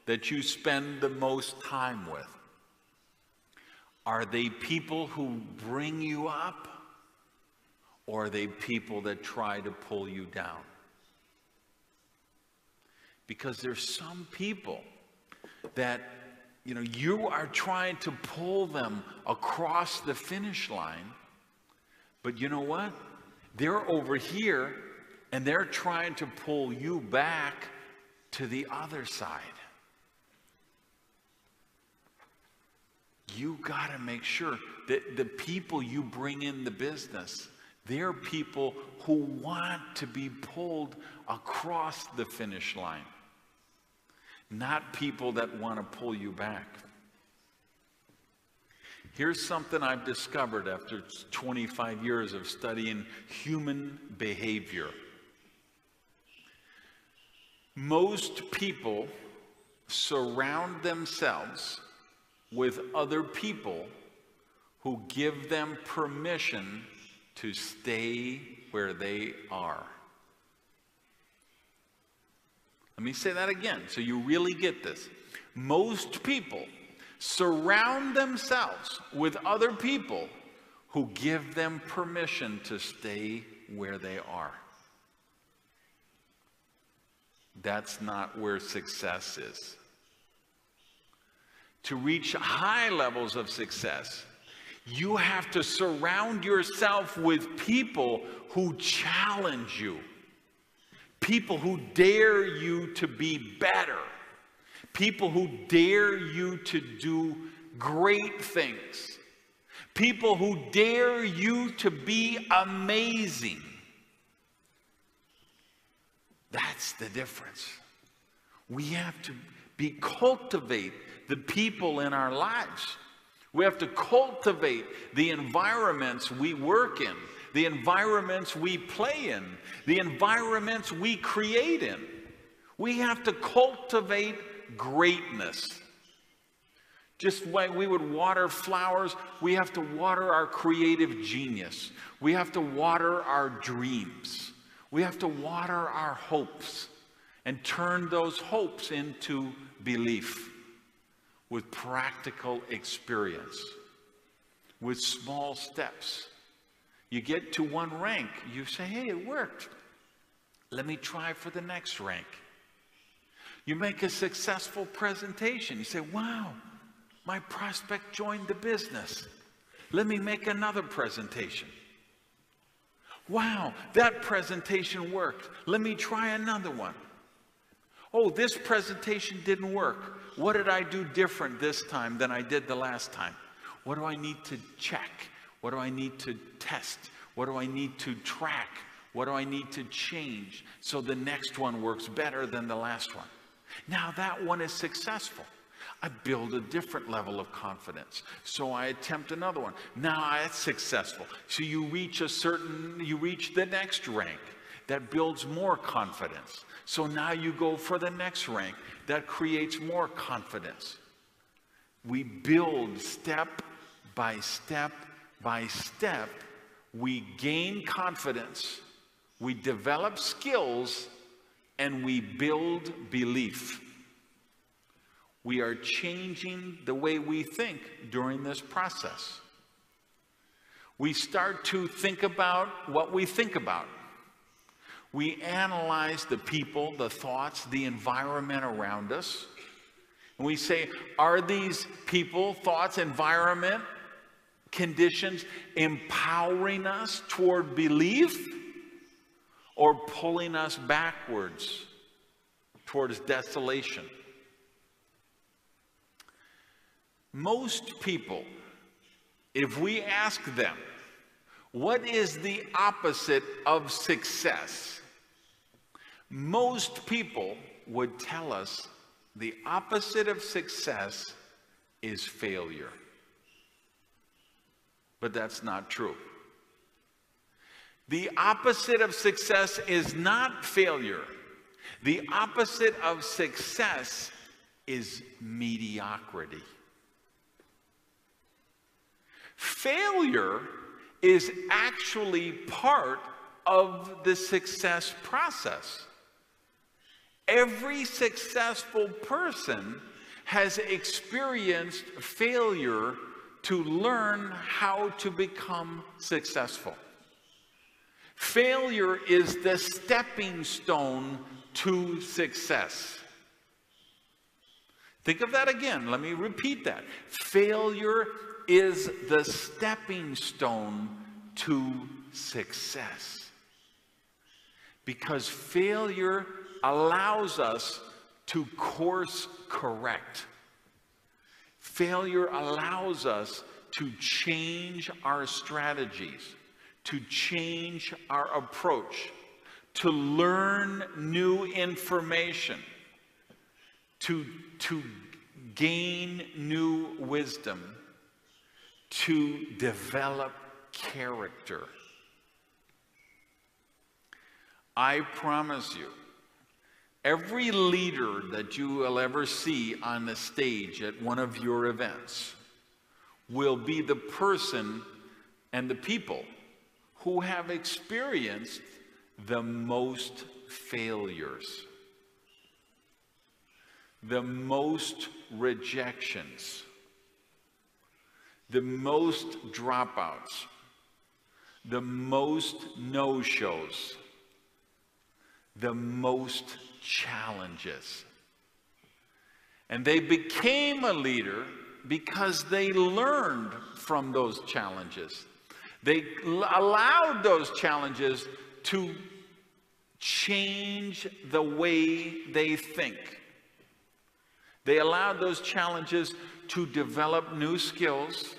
that you spend the most time with. Are they people who bring you up? Or are they people that try to pull you down? Because there's some people that, you are trying to pull them across the finish line, but you know what? They're over here and they're trying to pull you back to the other side. You got to make sure that the people you bring in the business, they're people who want to be pulled across the finish line, not people that want to pull you back. Here's something I've discovered after 25 years of studying human behavior. Most people surround themselves with other people who give them permission to stay where they are. Let me say that again so you really get this. Most people surround themselves with other people who give them permission to stay where they are. That's not where success is. To reach high levels of success, you have to surround yourself with people who challenge you, people who dare you to be better, people who dare you to do great things, people who dare you to be amazing. That's the difference. We have to cultivate the people in our lives. We have to cultivate the environments we work in, the environments we play in, the environments we create in. We have to cultivate greatness. Just like we would water flowers, we have to water our creative genius. We have to water our dreams. We have to water our hopes and turn those hopes into belief with practical experience, with small steps. You get to one rank, you say, hey, it worked. Let me try for the next rank. You make a successful presentation. You say, wow, my prospect joined the business. Let me make another presentation. Wow, that presentation worked. Let me try another one. Oh, this presentation didn't work. What did I do different this time than I did the last time? What do I need to check? What do I need to test? What do I need to track? What do I need to change so the next one works better than the last one? Now that one is successful. I build a different level of confidence. So I attempt another one. Now it's successful. So you reach the next rank that builds more confidence. So now you go for the next rank that creates more confidence. We build step by step by step. We gain confidence, we develop skills, and we build belief. We are changing the way we think during this process. We start to think about what we think about. We analyze the people, the thoughts, the environment around us. And we say, are these people, thoughts, environment, conditions empowering us toward belief or pulling us backwards towards desolation? Most people, if we ask them, what is the opposite of success? Most people would tell us the opposite of success is failure. But that's not true. The opposite of success is not failure. The opposite of success is mediocrity. Failure is actually part of the success process. Every successful person has experienced failure to learn how to become successful. Failure is the stepping stone to success. Think of that again. Let me repeat that. Failure is the stepping stone to success. Because failure allows us to course correct. Failure allows us to change our strategies, to change our approach, to learn new information, to gain new wisdom, to develop character. I promise you, every leader that you will ever see on the stage at one of your events will be the person and the people who have experienced the most failures, the most rejections, the most dropouts, the most no-shows, the most challenges. And they became a leader because they learned from those challenges. They allowed those challenges to change the way they think. They allowed those challenges to develop new skills,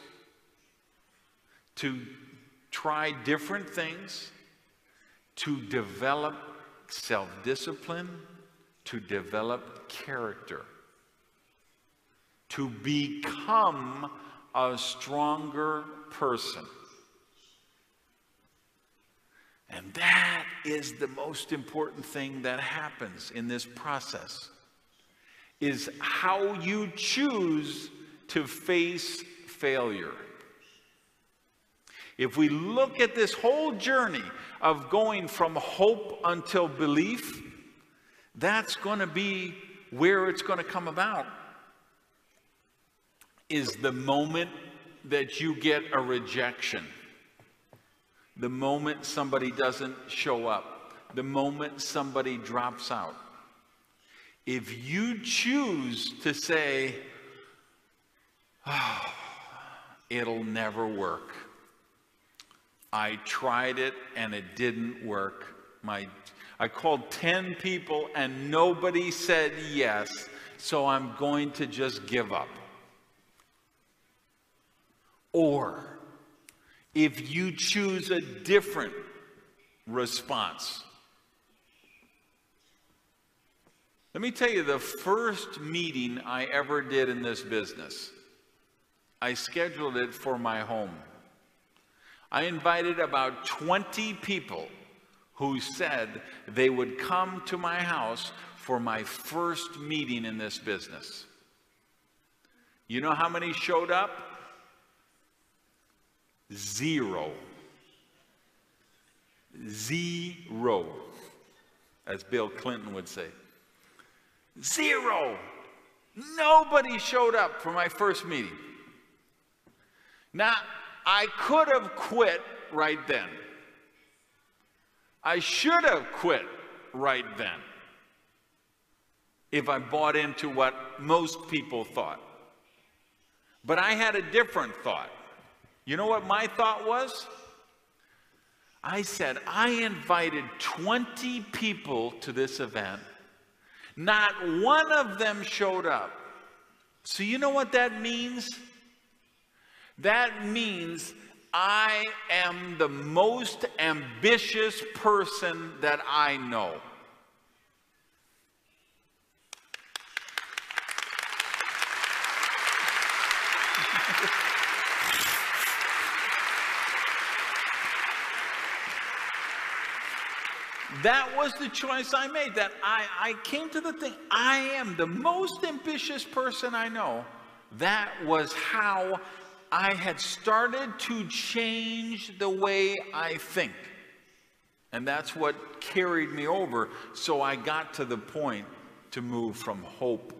to try different things, to develop self-discipline, to develop character, to become a stronger person. And that is the most important thing that happens in this process, is how you choose to face failure. If we look at this whole journey of going from hope until belief, that's going to be where it's going to come about, is the moment that you get a rejection. The moment somebody doesn't show up, the moment somebody drops out. If you choose to say, oh, it'll never work. I tried it and it didn't work. I called 10 people and nobody said yes, so I'm going to just give up. Or, if you choose a different response. Let me tell you, the first meeting I ever did in this business, I scheduled it for my home. I invited about 20 people who said they would come to my house for my first meeting in this business. You know how many showed up? 0. 0, as Bill Clinton would say. 0. Nobody showed up for my first meeting. Now, I could have quit right then. I should have quit right then if I bought into what most people thought. But I had a different thought. You know what my thought was? I said, I invited 20 people to this event. Not one of them showed up. So you know what that means? That means I am the most ambitious person that I know. That was the choice I made, that I came to the thing, I am the most ambitious person I know. That was how I had started to change the way I think. And that's what carried me over. So I got to the point to move from hope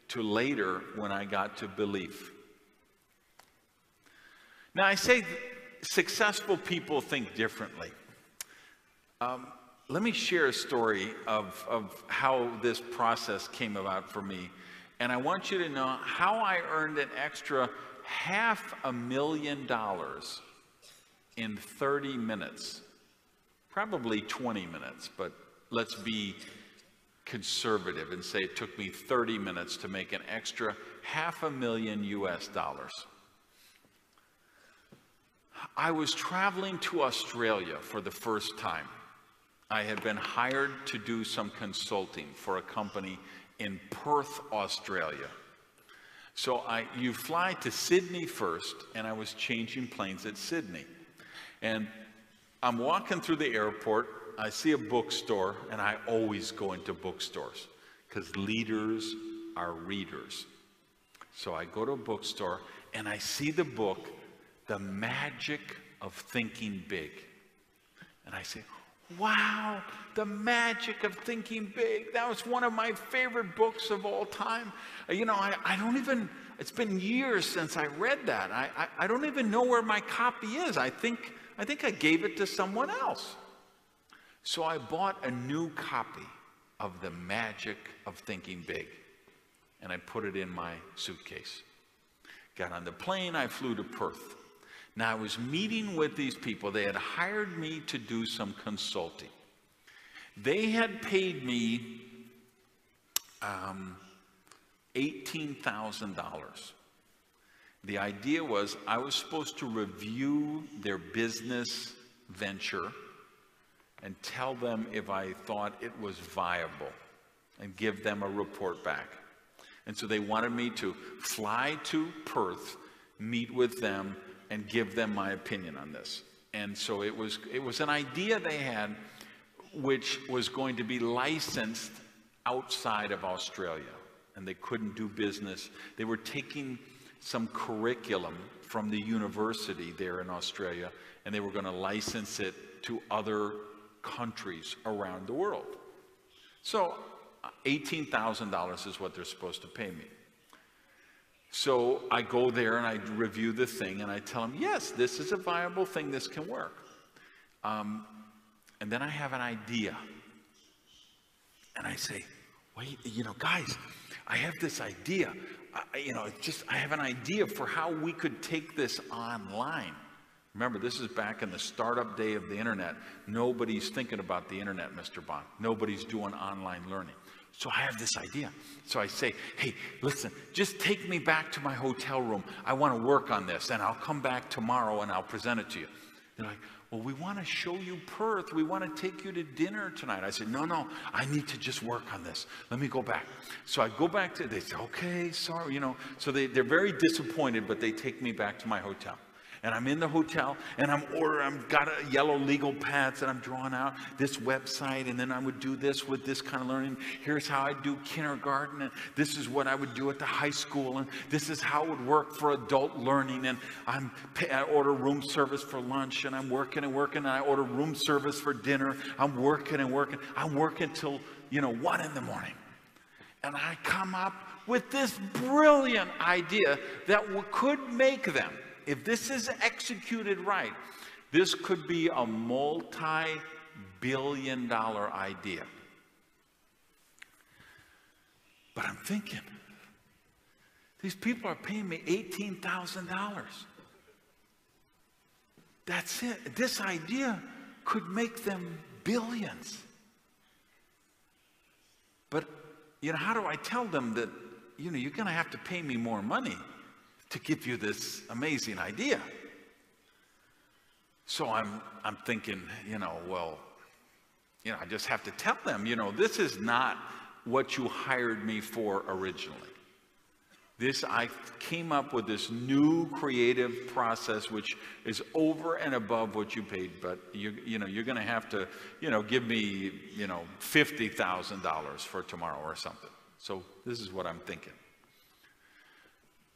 to later when I got to belief. Now I say successful people think differently. Let me share a story of how this process came about for me. And I want you to know how I earned an extra $500,000 in 30 minutes. Probably 20 minutes, but let's be conservative and say it took me 30 minutes to make an extra $500,000 US. I was traveling to Australia for the first time. I had been hired to do some consulting for a company in Perth, Australia. So you fly to Sydney first, and I was changing planes at Sydney. And I'm walking through the airport, I see a bookstore, and I always go into bookstores, because leaders are readers. So I go to a bookstore, and I see the book, The Magic of Thinking Big. And I say, wow, The Magic of Thinking Big. That was one of my favorite books of all time. You know, I don't even, it's been years since I read that. I don't even know where my copy is. I think I think I gave it to someone else. So I bought a new copy of The Magic of Thinking Big, and I put it in my suitcase. Got on the plane, I flew to Perth. Now I was meeting with these people. They had hired me to do some consulting. They had paid me $18,000. The idea was I was supposed to review their business venture and tell them if I thought it was viable and give them a report back. And so they wanted me to fly to Perth, meet with them, and give them my opinion on this. And so it was an idea they had which was going to be licensed outside of Australia, and they couldn't do business. They were taking some curriculum from the university there in Australia, and they were going to license it to other countries around the world. So $18,000 is what they're supposed to pay me. So I go there and I review the thing and I tell them, yes, this is a viable thing, this can work. And then I have an idea. And I say, wait, guys, I have this idea. I have an idea for how we could take this online. Remember, this is back in the startup day of the internet. Nobody's thinking about the internet, Mr. Bond. Nobody's doing online learning. So I have this idea. So I say, hey, listen, just take me back to my hotel room. I want to work on this, and I'll come back tomorrow and I'll present it to you. They're like, well, we want to show you Perth. We want to take you to dinner tonight. I said, no, I need to just work on this. Let me go back. So I go back to, they say, okay, sorry, So they're very disappointed, but they take me back to my hotel. And I'm in the hotel, and I've got a yellow legal pads, and I'm drawing out this website, and then I would do this with this kind of learning. Here's how I do kindergarten, and this is what I would do at the high school, and this is how it would work for adult learning, and I order room service for lunch, and I'm working and working, and I order room service for dinner. I'm working and working. I'm working till, 1 in the morning. And I come up with this brilliant idea that could make them, if this is executed right, this could be a multi-billion-dollar idea. But I'm thinking, these people are paying me $18,000. That's it. This idea could make them billions. But, how do I tell them that, you're going to have to pay me more money to give you this amazing idea? So I'm thinking, I just have to tell them, this is not what you hired me for originally. I came up with this new creative process, which is over and above what you paid, but you're going to have to, give me, $50,000 for tomorrow or something. So this is what I'm thinking.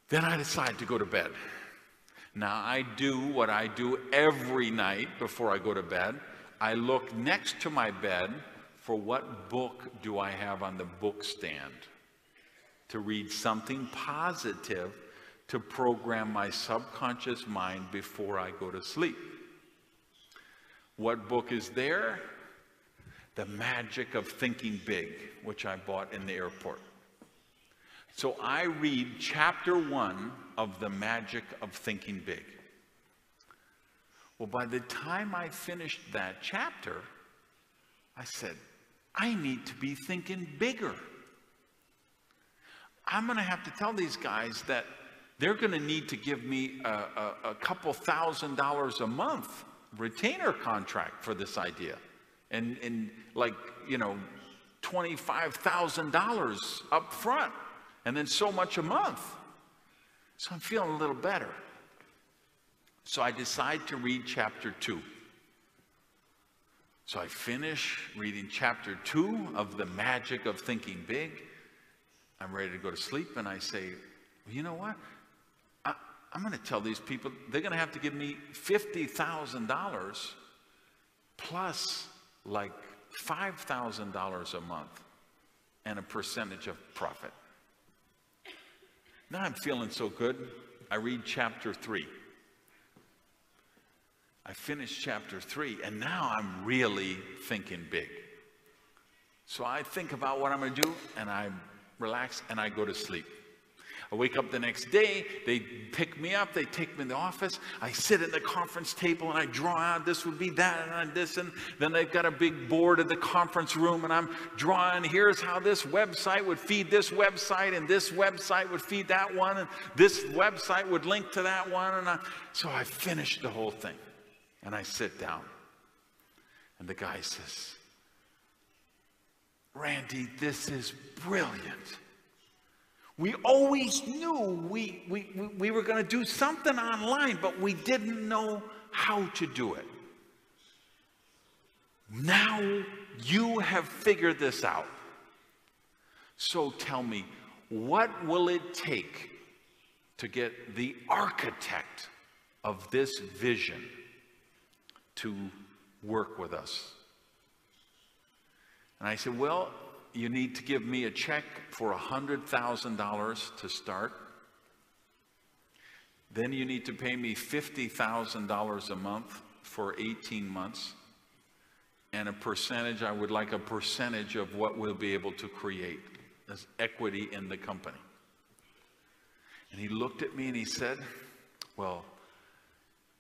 Then I decide to go to bed. Now I do what I do every night before I go to bed. I look next to my bed for what book do I have on the book stand to read something positive to program my subconscious mind before I go to sleep. What book is there? The Magic of Thinking Big, which I bought in the airport. So I read chapter 1 of The Magic of Thinking Big. Well, by the time I finished that chapter, I said, I need to be thinking bigger. I'm going to have to tell these guys that they're going to need to give me a couple $1,000s a month retainer contract for this idea. And like, $25,000 up front. And then so much a month. So I'm feeling a little better. So I decide to read chapter 2. So I finish reading chapter 2 of The Magic of Thinking Big. I'm ready to go to sleep, and I say, well, you know what? I'm going to tell these people they're going to have to give me $50,000 plus like $5,000 a month and a percentage of profit. Now I'm feeling so good, I read chapter 3. I finished chapter 3, and now I'm really thinking big. So I think about what I'm going to do, and I relax, and I go to sleep. I wake up the next day, they pick me up, they take me in the office, I sit at the conference table and I draw out, this would be that and this, and then they've got a big board at the conference room and I'm drawing, here's how this website would feed this website, and this website would feed that one, and this website would link to that one, and so I finished the whole thing, and I sit down, and the guy says, Randy, this is brilliant. We always knew we were going to do something online, but we didn't know how to do it. Now you have figured this out. So tell me, what will it take to get the architect of this vision to work with us? And I said, well, you need to give me a check for $100,000 to start. Then you need to pay me $50,000 a month for 18 months. And a percentage, I would like a percentage of what we'll be able to create as equity in the company. And he looked at me and he said, well,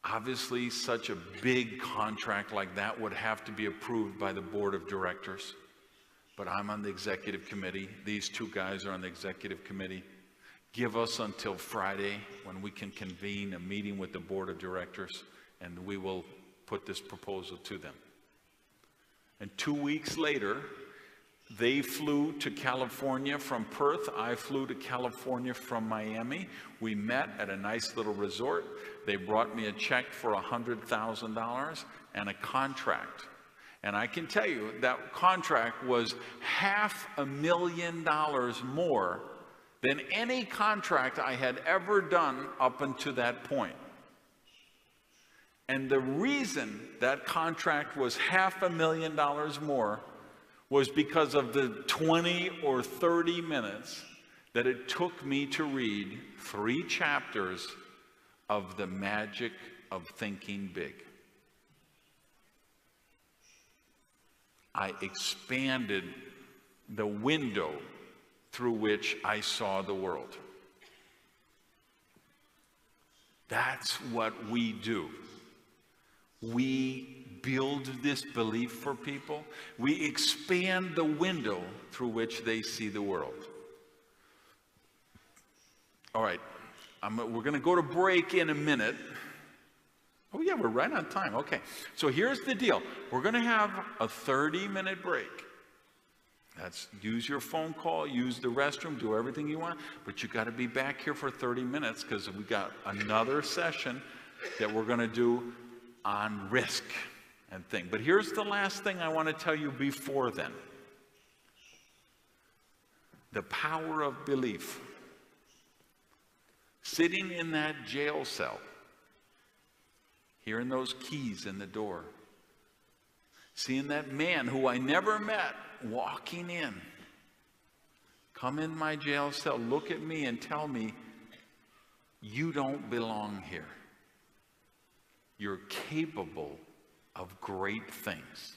obviously such a big contract like that would have to be approved by the board of directors. But I'm on the executive committee. These two guys are on the executive committee. Give us until Friday when we can convene a meeting with the board of directors, and we will put this proposal to them. And 2 weeks later, they flew to California from Perth. I flew to California from Miami. We met at a nice little resort. They brought me a check for $100,000 and a contract. And I can tell you that contract was $500,000 more than any contract I had ever done up until that point. And the reason that contract was $500,000 more was because of the 20 or 30 minutes that it took me to read 3 chapters of The Magic of Thinking Big. I expanded the window through which I saw the world. That's what we do. We build this belief for people. We expand the window through which they see the world. All right, we're going to go to break in a minute. Oh yeah, we're right on time. Okay, so here's the deal. We're going to have a 30-minute break. That's use your phone call, use the restroom, do everything you want, but you got to be back here for 30 minutes because we got another session that we're going to do on risk and thing. But here's the last thing I want to tell you before then. The power of belief. Sitting in that jail cell, hearing those keys in the door, seeing that man who I never met walking in, come in my jail cell, look at me and tell me, you don't belong here. You're capable of great things.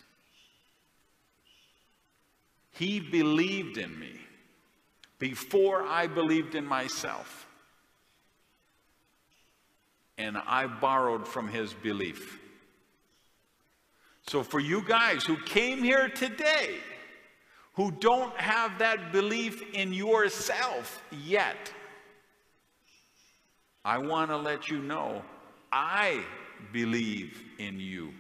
He believed in me before I believed in myself. And I borrowed from his belief. So for you guys who came here today, who don't have that belief in yourself yet, I want to let you know, I believe in you.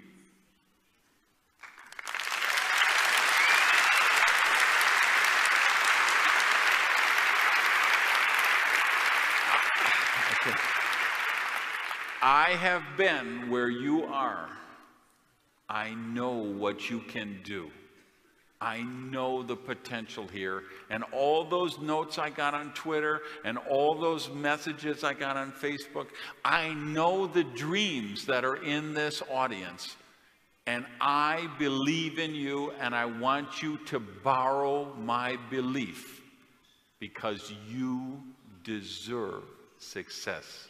Okay. I have been where you are. I know what you can do. I know the potential here, and all those notes I got on Twitter and all those messages I got on Facebook, I know the dreams that are in this audience, and I believe in you, and I want you to borrow my belief because you deserve success.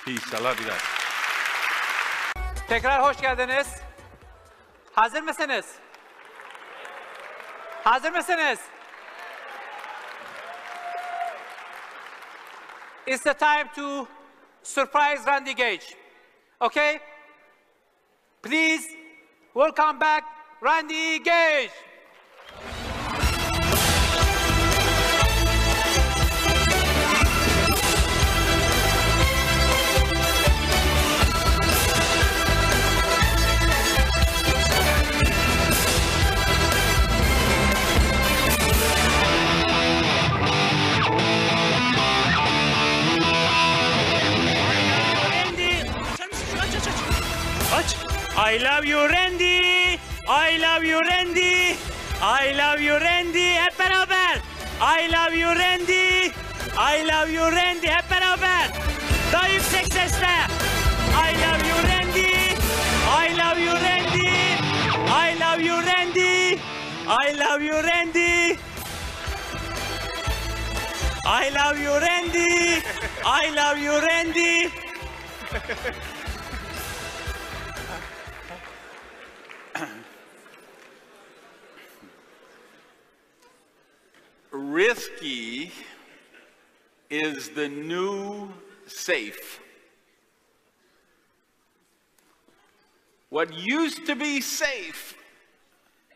Peace. I love you guys. Tekrar hoş geldiniz. Hazır mısınız? Hazır mısınız? It's the time to surprise Randy Gage. Okay? Please welcome back Randy Gage. I love you Randy, I love you Randy, I love you Randy, hep beraber. I love you Randy, I love you Randy, hep beraber. Daha yüksek sesle. I love you Randy, I love you Randy, I love you Randy, I love you Randy. I love you Randy, I love you Randy. Risky is the new safe. What used to be safe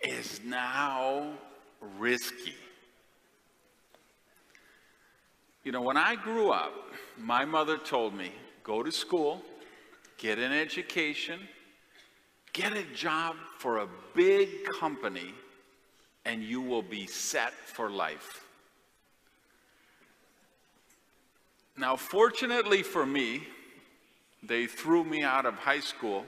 is now risky. You know, when I grew up, my mother told me, go to school, get an education, get a job for a big company, and you will be set for life. Now, fortunately for me, they threw me out of high school,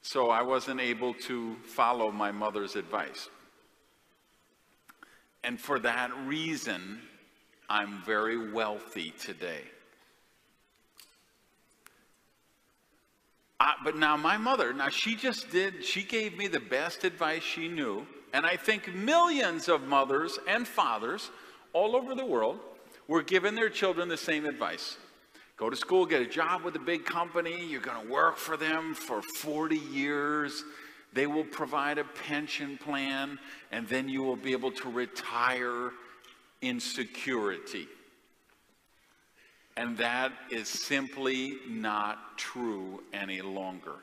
so I wasn't able to follow my mother's advice. And for that reason, I'm very wealthy today. But now my mother, she gave me the best advice she knew. And I think millions of mothers and fathers all over the world were giving their children the same advice. Go to school, get a job with a big company. You're going to work for them for 40 years. They will provide a pension plan, and then you will be able to retire in security. And that is simply not true any longer.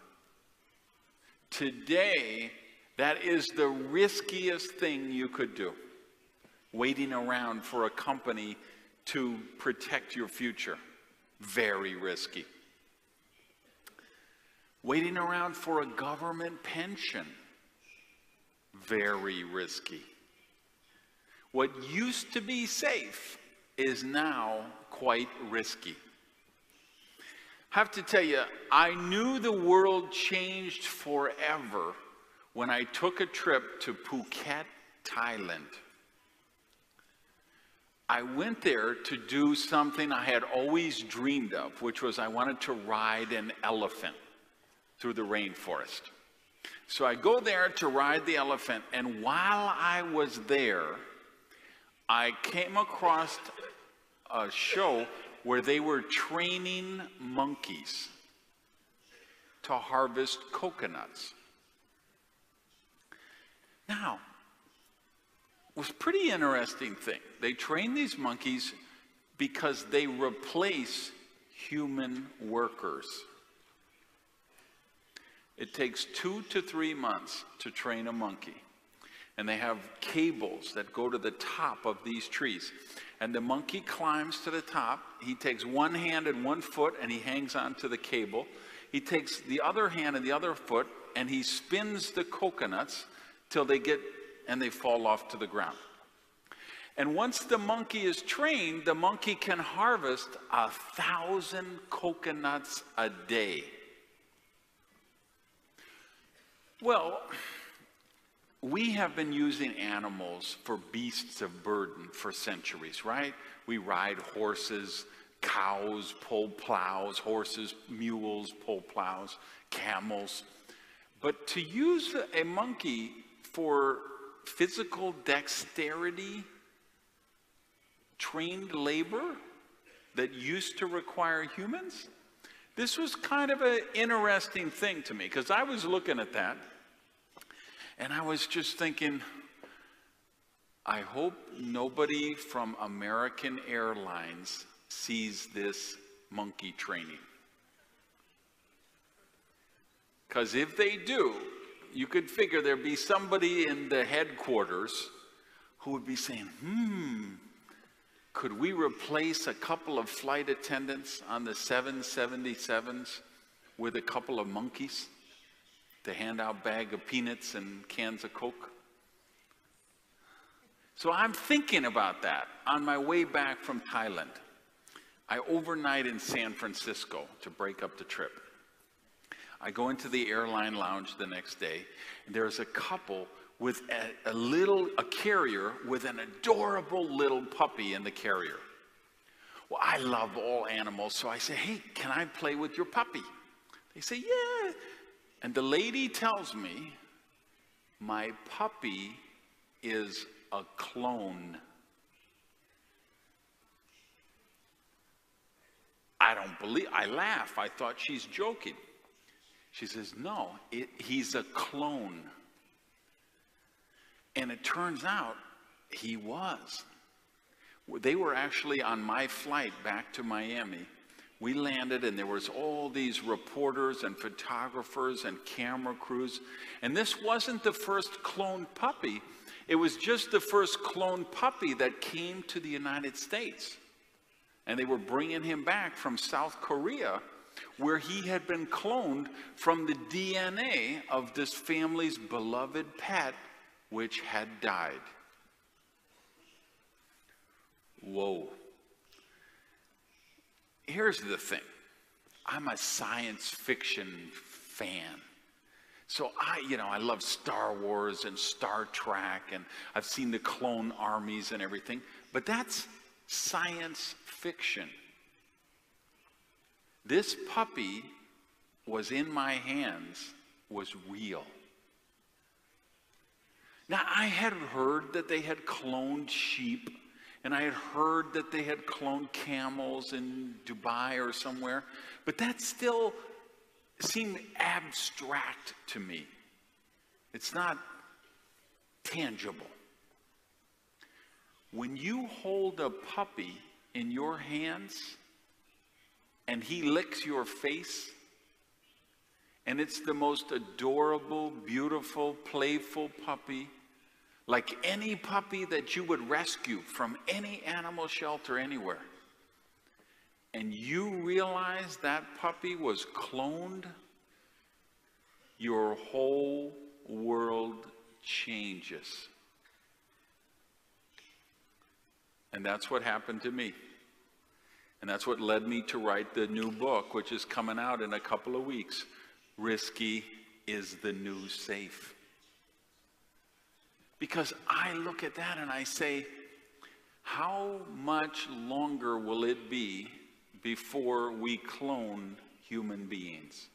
Today, that is the riskiest thing you could do, waiting around for a company to protect your future. Very risky. Waiting around for a government pension. Very risky. What used to be safe is now quite risky. I have to tell you, I knew the world changed forever when I took a trip to Phuket, Thailand. I went there to do something I had always dreamed of, which was I wanted to ride an elephant through the rainforest. So I go there to ride the elephant, and while I was there, I came across a show where they were training monkeys to harvest coconuts. Now, it was a pretty interesting thing. They train these monkeys because they replace human workers. It takes 2 to 3 months to train a monkey. And they have cables that go to the top of these trees. And the monkey climbs to the top. He takes one hand and one foot and he hangs onto the cable. He takes the other hand and the other foot and he spins the coconuts till they get and they fall off to the ground. And once the monkey is trained, the monkey can harvest 1,000 coconuts a day. Well, we have been using animals for beasts of burden for centuries, right? We ride horses, cows pull plows, horses, mules pull plows, camels. But to use a monkey for physical dexterity, trained labor that used to require humans, This was kind of an interesting thing to me, because I was looking at that, and I was just thinking, I hope nobody from American Airlines sees this monkey training. Because if they do, you could figure there'd be somebody in the headquarters who would be saying, could we replace a couple of flight attendants on the 777s with a couple of monkeys to hand out a bag of peanuts and cans of Coke? So I'm thinking about that on my way back from Thailand. I overnight in San Francisco to break up the trip. I go into the airline lounge the next day, and there's a couple with a carrier with an adorable little puppy in the carrier. Well, I love all animals, so I say, hey, can I play with your puppy? They say, yeah. And the lady tells me, my puppy is a clone. I laugh. I thought she's joking. She says, no, he's a clone. And it turns out he was. They were actually on my flight back to Miami. We landed, and there was all these reporters and photographers and camera crews. And this wasn't the first cloned puppy. It was just the first cloned puppy that came to the United States. And they were bringing him back from South Korea, where he had been cloned from the DNA of this family's beloved pet, which had died. Whoa. Here's the thing. I'm a science fiction fan. So I love Star Wars and Star Trek, and I've seen the clone armies and everything, but that's science fiction. This puppy was in my hands, was real. Now, I had heard that they had cloned sheep, and I had heard that they had cloned camels in Dubai or somewhere, but that still seemed abstract to me. It's not tangible. When you hold a puppy in your hands and he licks your face, and it's the most adorable, beautiful, playful puppy, like any puppy that you would rescue from any animal shelter anywhere, and you realize that puppy was cloned, your whole world changes. And that's what happened to me. And that's what led me to write the new book, which is coming out in a couple of weeks. Risky is the new safe. Because I look at that and I say, how much longer will it be before we clone human beings?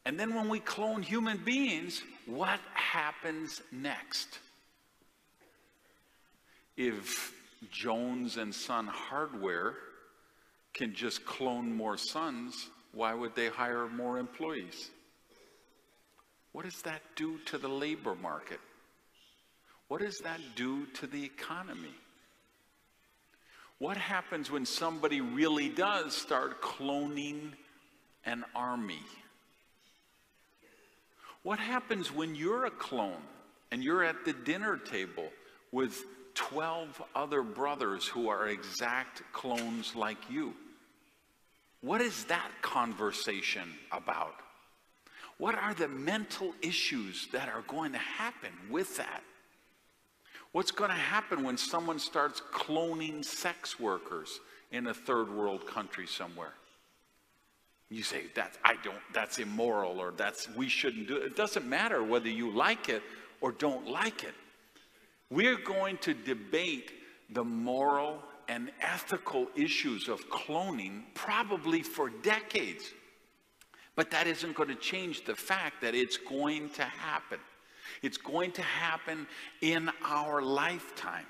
And then when we clone human beings, what happens next? If Jones and Son Hardware can just clone more sons, why would they hire more employees? What does that do to the labor market? What does that do to the economy? What happens when somebody really does start cloning an army? What happens when you're a clone and you're at the dinner table with 12 other brothers who are exact clones like you? What is that conversation about? What are the mental issues that are going to happen with that? What's going to happen when someone starts cloning sex workers in a third world country somewhere? You say, that's immoral, or we shouldn't do it. It doesn't matter whether you like it or don't like it. We're going to debate the moral and ethical issues of cloning probably for decades. But that isn't going to change the fact that it's going to happen. It's going to happen in our lifetime.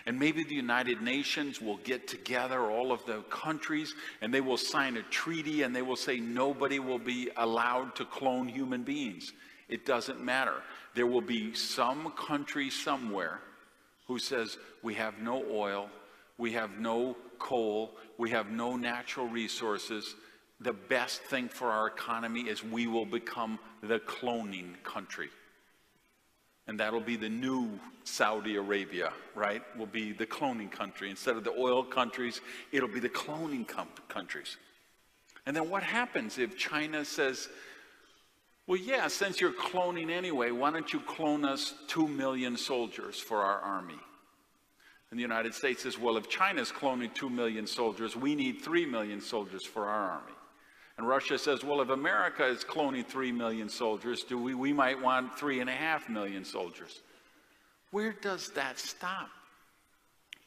And maybe the United Nations will get together, all of the countries, and they will sign a treaty and they will say nobody will be allowed to clone human beings. It doesn't matter. There will be some country somewhere who says we have no oil, we have no coal, we have no natural resources. The best thing for our economy is we will become the cloning country. And that'll be the new Saudi Arabia, right? Will be the cloning country. Instead of the oil countries, it'll be the cloning countries. And then what happens if China says, well, yeah, since you're cloning anyway, why don't you clone us 2 million soldiers for our army? And the United States says, well, if China's cloning 2 million soldiers, we need 3 million soldiers for our army. And Russia says, well, if America is cloning 3 million soldiers, we might want 3.5 million soldiers. Where does that stop?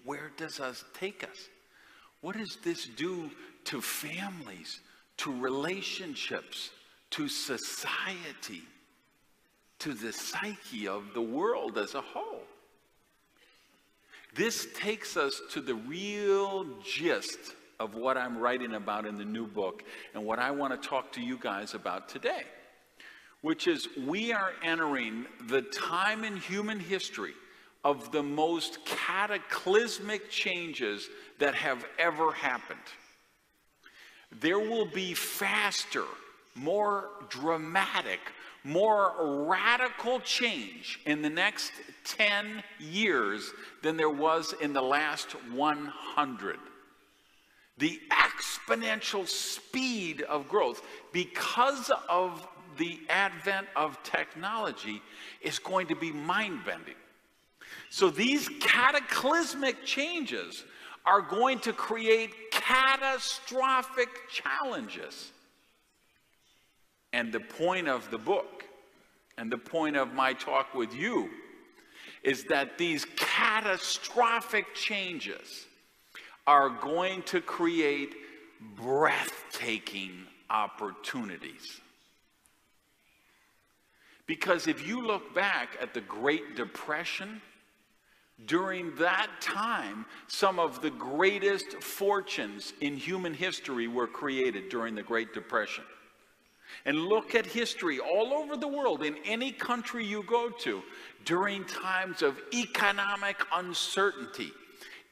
Where does that take us? What does this do to families, to relationships, to society, to the psyche of the world as a whole? This takes us to the real gist of what I'm writing about in the new book and what I want to talk to you guys about today, which is we are entering the time in human history of the most cataclysmic changes that have ever happened. There will be faster, more dramatic, more radical change in the next 10 years than there was in the last 100. The exponential speed of growth because of the advent of technology is going to be mind-bending. So these cataclysmic changes are going to create catastrophic challenges. And the point of the book and the point of my talk with you is that these catastrophic changes are going to create breathtaking opportunities. Because if you look back at the Great Depression, during that time, some of the greatest fortunes in human history were created during the Great Depression. And look at history all over the world, in any country you go to, during times of economic uncertainty,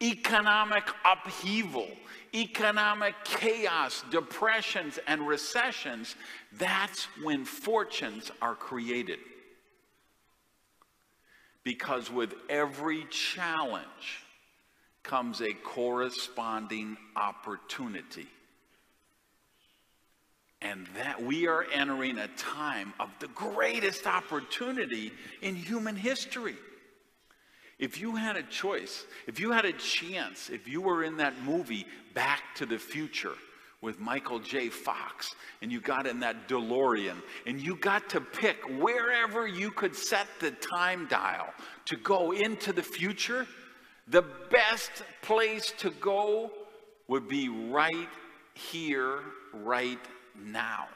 economic upheaval, economic chaos, depressions, and recessions, that's when fortunes are created. Because with every challenge comes a corresponding opportunity. And that we are entering a time of the greatest opportunity in human history. If you had a choice, if you had a chance, if you were in that movie Back to the Future with Michael J. Fox, and you got in that DeLorean, and you got to pick wherever you could set the time dial to go into the future, the best place to go would be right here, right now.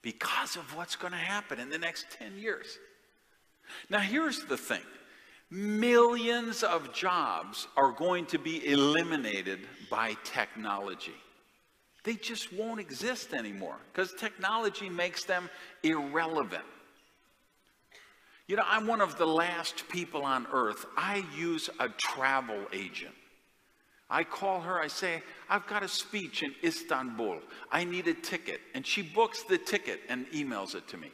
Because of what's going to happen in the next 10 years. Now here's the thing. Millions of jobs are going to be eliminated by technology. They just won't exist anymore because technology makes them irrelevant. You know, I'm one of the last people on earth. I use a travel agent. I call her, I say, I've got a speech in Istanbul. I need a ticket. And she books the ticket and emails it to me.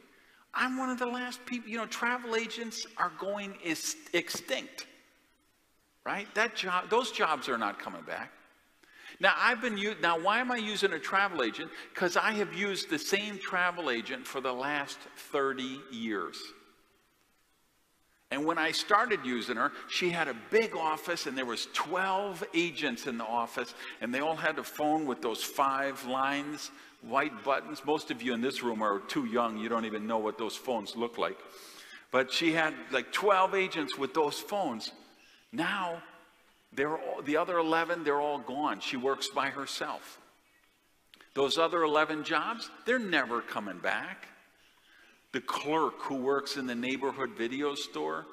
I'm one of the last people, you know, travel agents are going extinct, right? Those jobs are not coming back. Now, why am I using a travel agent? Because I have used the same travel agent for the last 30 years. And when I started using her, she had a big office and there was 12 agents in the office and they all had a phone with those 5 lines, white buttons. Most of you in this room are too young. You don't even know what those phones look like. But she had like 12 agents with those phones. Now, the other 11, they're all gone. She works by herself. Those other 11 jobs, they're never coming back. The clerk who works in the neighborhood video store,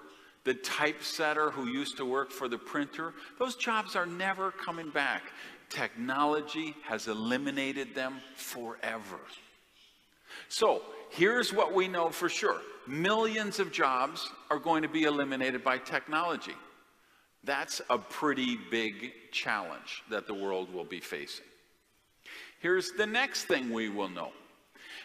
the typesetter who used to work for the printer, those jobs are never coming back. Technology has eliminated them forever. So here's what we know for sure. Millions of jobs are going to be eliminated by technology. That's a pretty big challenge that the world will be facing. Here's the next thing we will know.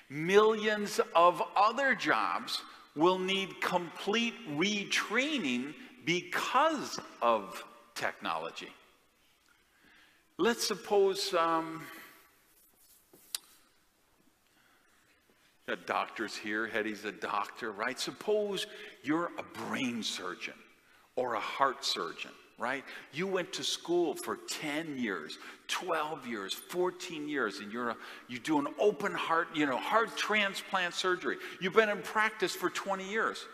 Millions of other jobs will need complete retraining because of technology. Let's suppose got doctors here. Hetty's a doctor, right? Suppose you're a brain surgeon or a heart surgeon, right? You went to school for 10 years, 12 years, 14 years, and you do an open heart, heart transplant surgery. You've been in practice for 20 years.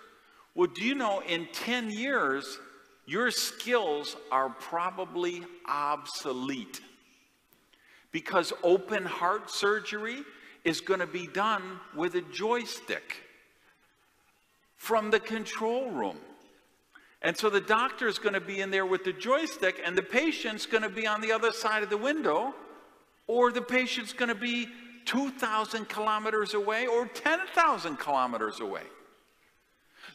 Well, do you know in 10 years, your skills are probably obsolete, because open heart surgery is going to be done with a joystick from the control room. And so the doctor is going to be in there with the joystick, and the patient's going to be on the other side of the window, or the patient's going to be 2,000 kilometers away or 10,000 kilometers away.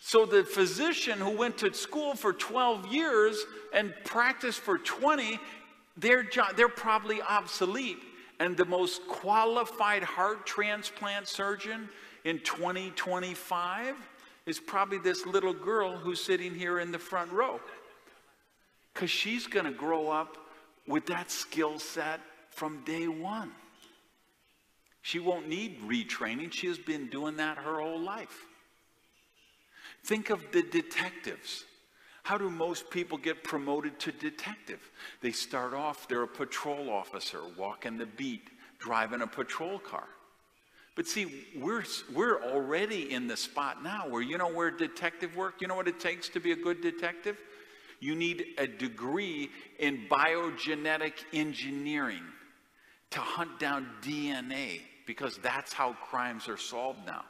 So the physician who went to school for 12 years and practiced for 20, they're probably obsolete. And the most qualified heart transplant surgeon in 2025 is probably this little girl who's sitting here in the front row. Because she's going to grow up with that skill set from day one. She won't need retraining. She has been doing that her whole life. Think of the detectives. How do most people get promoted to detective? They start off, they're a patrol officer, walking the beat, driving a patrol car. But see, we're already in the spot now where detective work, you know what it takes to be a good detective? You need a degree in biogenetic engineering to hunt down DNA, because that's how crimes are solved now.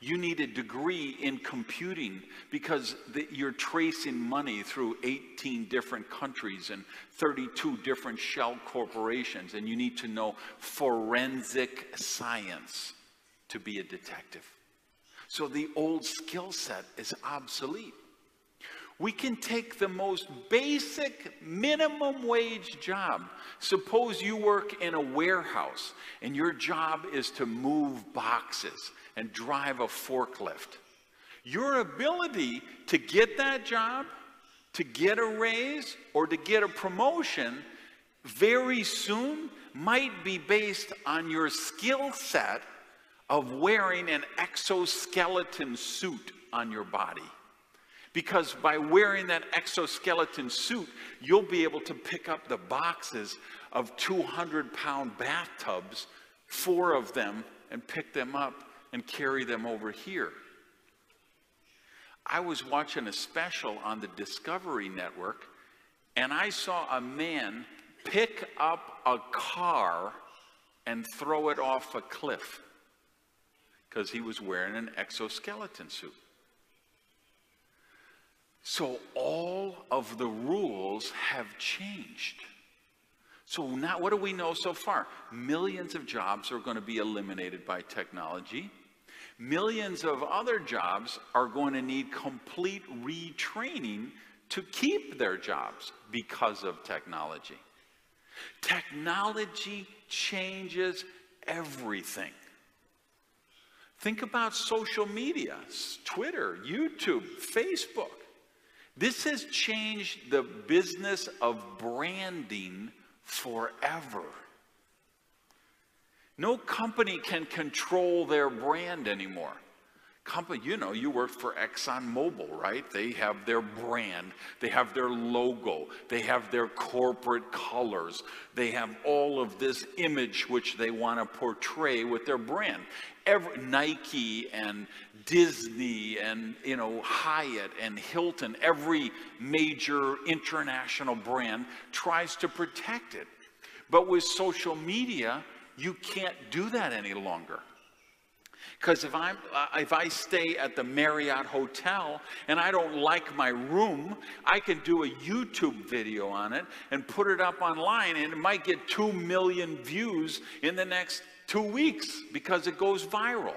You need a degree in computing, because you're tracing money through 18 different countries and 32 different shell corporations, and you need to know forensic science to be a detective. So the old skill set is obsolete. We can take the most basic minimum wage job. Suppose you work in a warehouse and your job is to move boxes and drive a forklift. Your ability to get that job, to get a raise, or to get a promotion very soon might be based on your skill set of wearing an exoskeleton suit on your body. Because by wearing that exoskeleton suit, you'll be able to pick up the boxes of 200-pound bathtubs, 4 of them, and pick them up and carry them over here. I was watching a special on the Discovery Network, and I saw a man pick up a car and throw it off a cliff because he was wearing an exoskeleton suit. So all of the rules have changed. So now what do we know so far? Millions of jobs are going to be eliminated by technology. Millions of other jobs are going to need complete retraining to keep their jobs because of technology. Technology changes everything. Think about social media, Twitter, YouTube, Facebook. This has changed the business of branding forever. No company can control their brand anymore. You work for ExxonMobil, right? They have their brand, they have their logo, they have their corporate colors, they have all of this image which they want to portray with their brand. Nike and Disney and Hyatt and Hilton, every major international brand tries to protect it. But with social media, you can't do that any longer. Because if I stay at the Marriott Hotel and I don't like my room, I can do a YouTube video on it and put it up online, and it might get 2 million views in the next 2 weeks because it goes viral.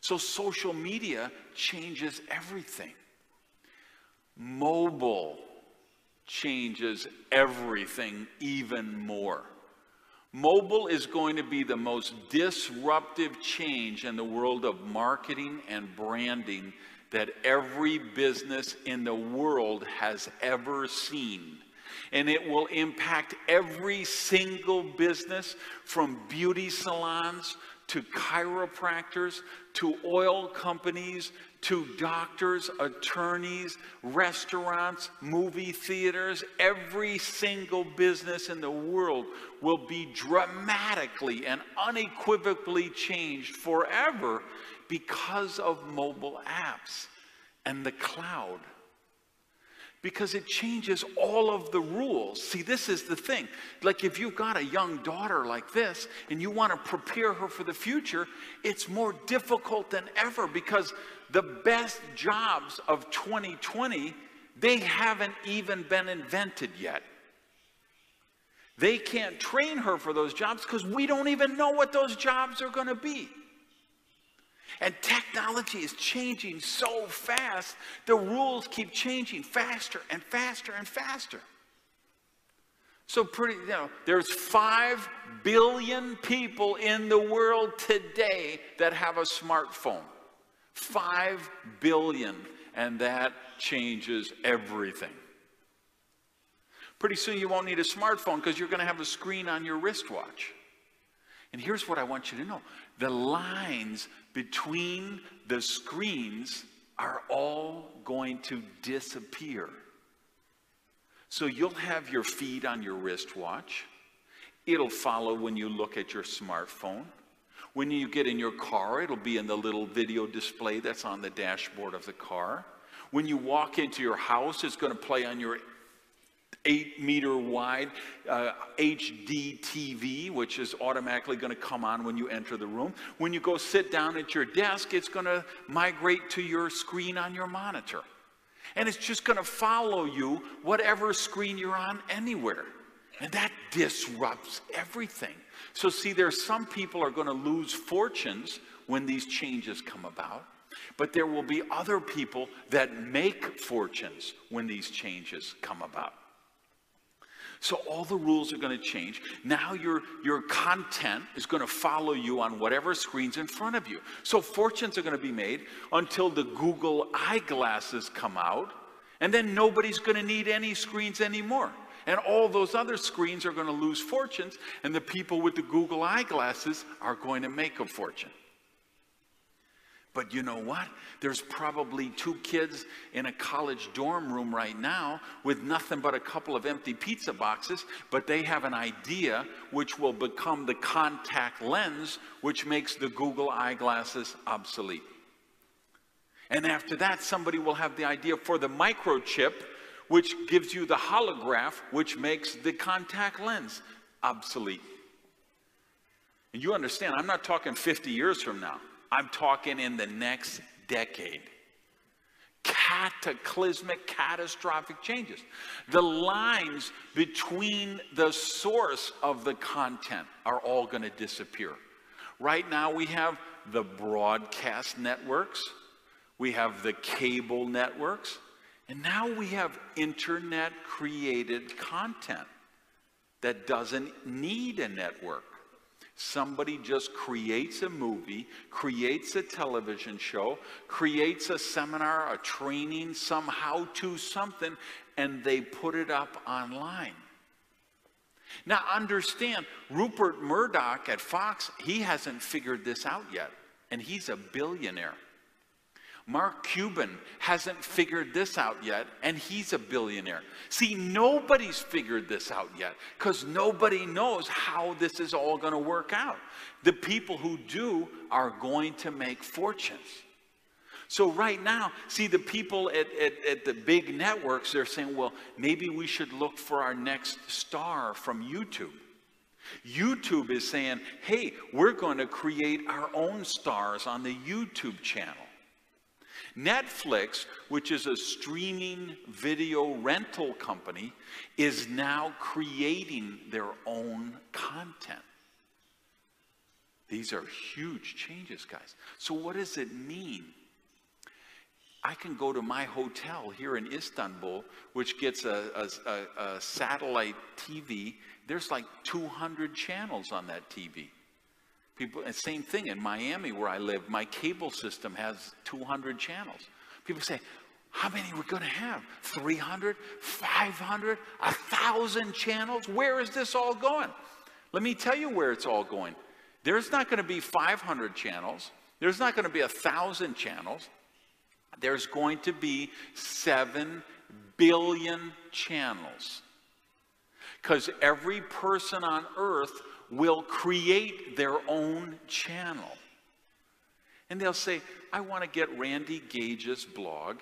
So social media changes everything. Mobile changes everything even more. Mobile is going to be the most disruptive change in the world of marketing and branding that every business in the world has ever seen. And it will impact every single business, from beauty salons to chiropractors, to oil companies, to doctors, attorneys, restaurants, movie theaters. Every single business in the world will be dramatically and unequivocally changed forever because of mobile apps and the cloud. Because it changes all of the rules. See, this is the thing. Like, if you've got a young daughter like this and you want to prepare her for the future, it's more difficult than ever, because the best jobs of 2020, they haven't even been invented yet. They can't train her for those jobs because we don't even know what those jobs are going to be. And technology is changing so fast, the rules keep changing faster and faster and faster. So there's 5 billion people in the world today that have a smartphone. 5 billion, and that changes everything. Pretty soon you won't need a smartphone because you're going to have a screen on your wristwatch. And here's what I want you to know. The lines between the screens are all going to disappear. So you'll have your feed on your wristwatch. It'll follow when you look at your smartphone. When you get in your car, it'll be in the little video display that's on the dashboard of the car. When you walk into your house, it's going to play on your 8-meter wide HD TV, which is automatically going to come on when you enter the room. When you go sit down at your desk, it's going to migrate to your screen on your monitor. And it's just going to follow you whatever screen you're on anywhere. And that disrupts everything. So see, there's some people are going to lose fortunes when these changes come about. But there will be other people that make fortunes when these changes come about. So all the rules are going to change. Now your content is going to follow you on whatever screen's in front of you. So fortunes are going to be made until the Google eyeglasses come out, and then nobody's going to need any screens anymore. And all those other screens are going to lose fortunes, and the people with the Google eyeglasses are going to make a fortune. But you know what? There's probably 2 kids in a college dorm room right now with nothing but a couple of empty pizza boxes, but they have an idea which will become the contact lens, which makes the Google eyeglasses obsolete. And after that, somebody will have the idea for the microchip, which gives you the holograph, which makes the contact lens obsolete. And you understand, I'm not talking 50 years from now. I'm talking in the next decade. Cataclysmic, catastrophic changes. The lines between the source of the content are all going to disappear. Right now we have the broadcast networks, we have the cable networks, and now we have internet-created content that doesn't need a network. Somebody just creates a movie, creates a television show, creates a seminar, a training, some how-to something, and they put it up online. Now understand, Rupert Murdoch at Fox, he hasn't figured this out yet, and he's a billionaire. Mark Cuban hasn't figured this out yet, and he's a billionaire. See, nobody's figured this out yet because nobody knows how this is all going to work out. The people who do are going to make fortunes. So right now, see, the people at the big networks, they're saying, well, maybe we should look for our next star from YouTube. YouTube is saying, hey, we're going to create our own stars on the YouTube channel. Netflix, which is a streaming video rental company, is now creating their own content. These are huge changes, guys. So what does it mean? I can go to my hotel here in Istanbul, which gets a satellite TV. There's like 200 channels on that TV. People, and same thing in Miami where I live, my cable system has 200 channels. People say, how many are we going to have? 300, 500, 1,000 channels? Where is this all going? Let me tell you where it's all going. There's not going to be 500 channels. There's not going to be 1,000 channels. There's going to be 7 billion channels. Because every person on earth will create their own channel. And they'll say, I want to get Randy Gage's blog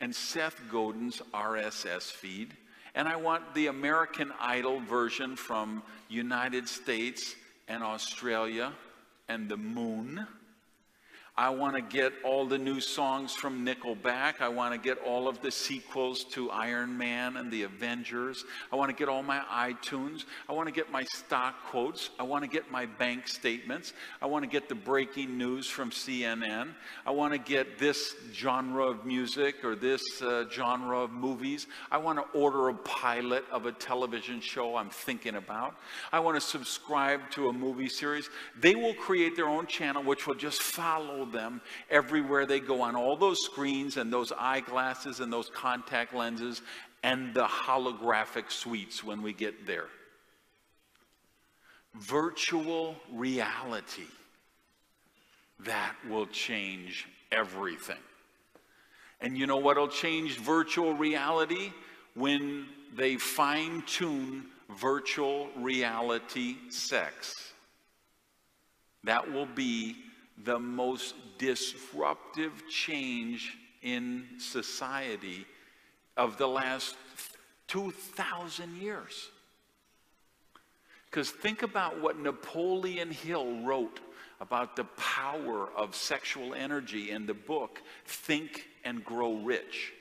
and Seth Godin's RSS feed, and I want the American Idol version from United States and Australia and the moon. I want to get all the new songs from Nickelback. I want to get all of the sequels to Iron Man and the Avengers. I want to get all my iTunes. I want to get my stock quotes. I want to get my bank statements. I want to get the breaking news from CNN. I want to get this genre of music or this genre of movies. I want to order a pilot of a television show I'm thinking about. I want to subscribe to a movie series. They will create their own channel, which will just follow them everywhere they go, on all those screens and those eyeglasses and those contact lenses and the holographic suites when we get there. Virtual reality. That will change everything. And you know what will change virtual reality? When they fine-tune virtual reality sex. That will be the most disruptive change in society of the last 2,000 years. Because think about what Napoleon Hill wrote about the power of sexual energy in the book, Think and Grow Rich,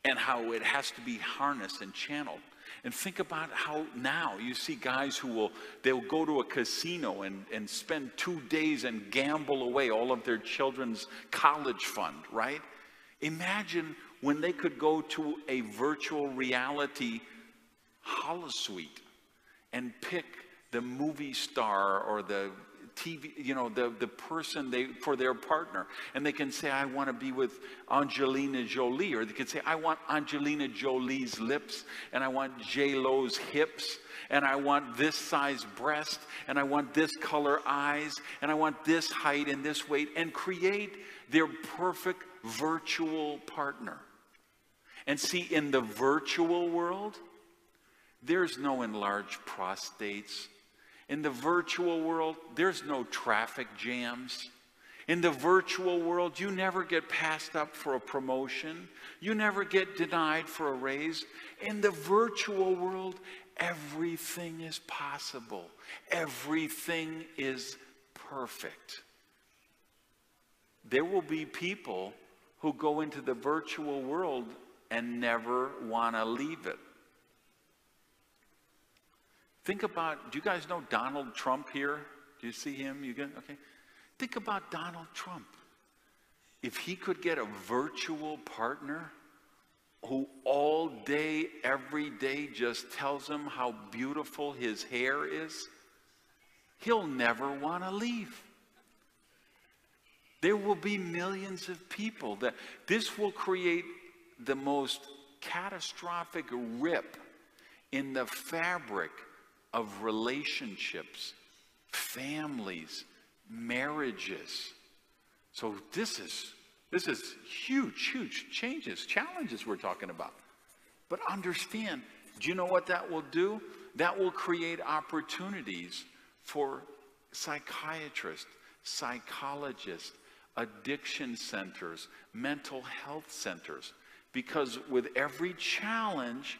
and how it has to be harnessed and channeled. And think about how now you see guys who they'll go to a casino and spend 2 days and gamble away all of their children's college fund, right? Imagine when they could go to a virtual reality holosuite and pick the movie star or the TV, you know, the person for their partner. And they can say, I want to be with Angelina Jolie. Or they can say, I want Angelina Jolie's lips. And I want J-Lo's hips. And I want this size breast. And I want this color eyes. And I want this height and this weight. And create their perfect virtual partner. And see, in the virtual world, there's no enlarged prostates. In the virtual world, there's no traffic jams. In the virtual world, you never get passed up for a promotion. You never get denied for a raise. In the virtual world, everything is possible. Everything is perfect. There will be people who go into the virtual world and never want to leave it. Think about, do you guys know Donald Trump here? Do you see him? You get, okay. Think about Donald Trump. If he could get a virtual partner who all day, every day just tells him how beautiful his hair is, he'll never want to leave. There will be millions of people that this will create the most catastrophic rip in the fabric of relationships, families, marriages. So this is huge, huge changes, challenges we're talking about. But understand, do you know what that will do? That will create opportunities for psychiatrists, psychologists, addiction centers, mental health centers. Because with every challenge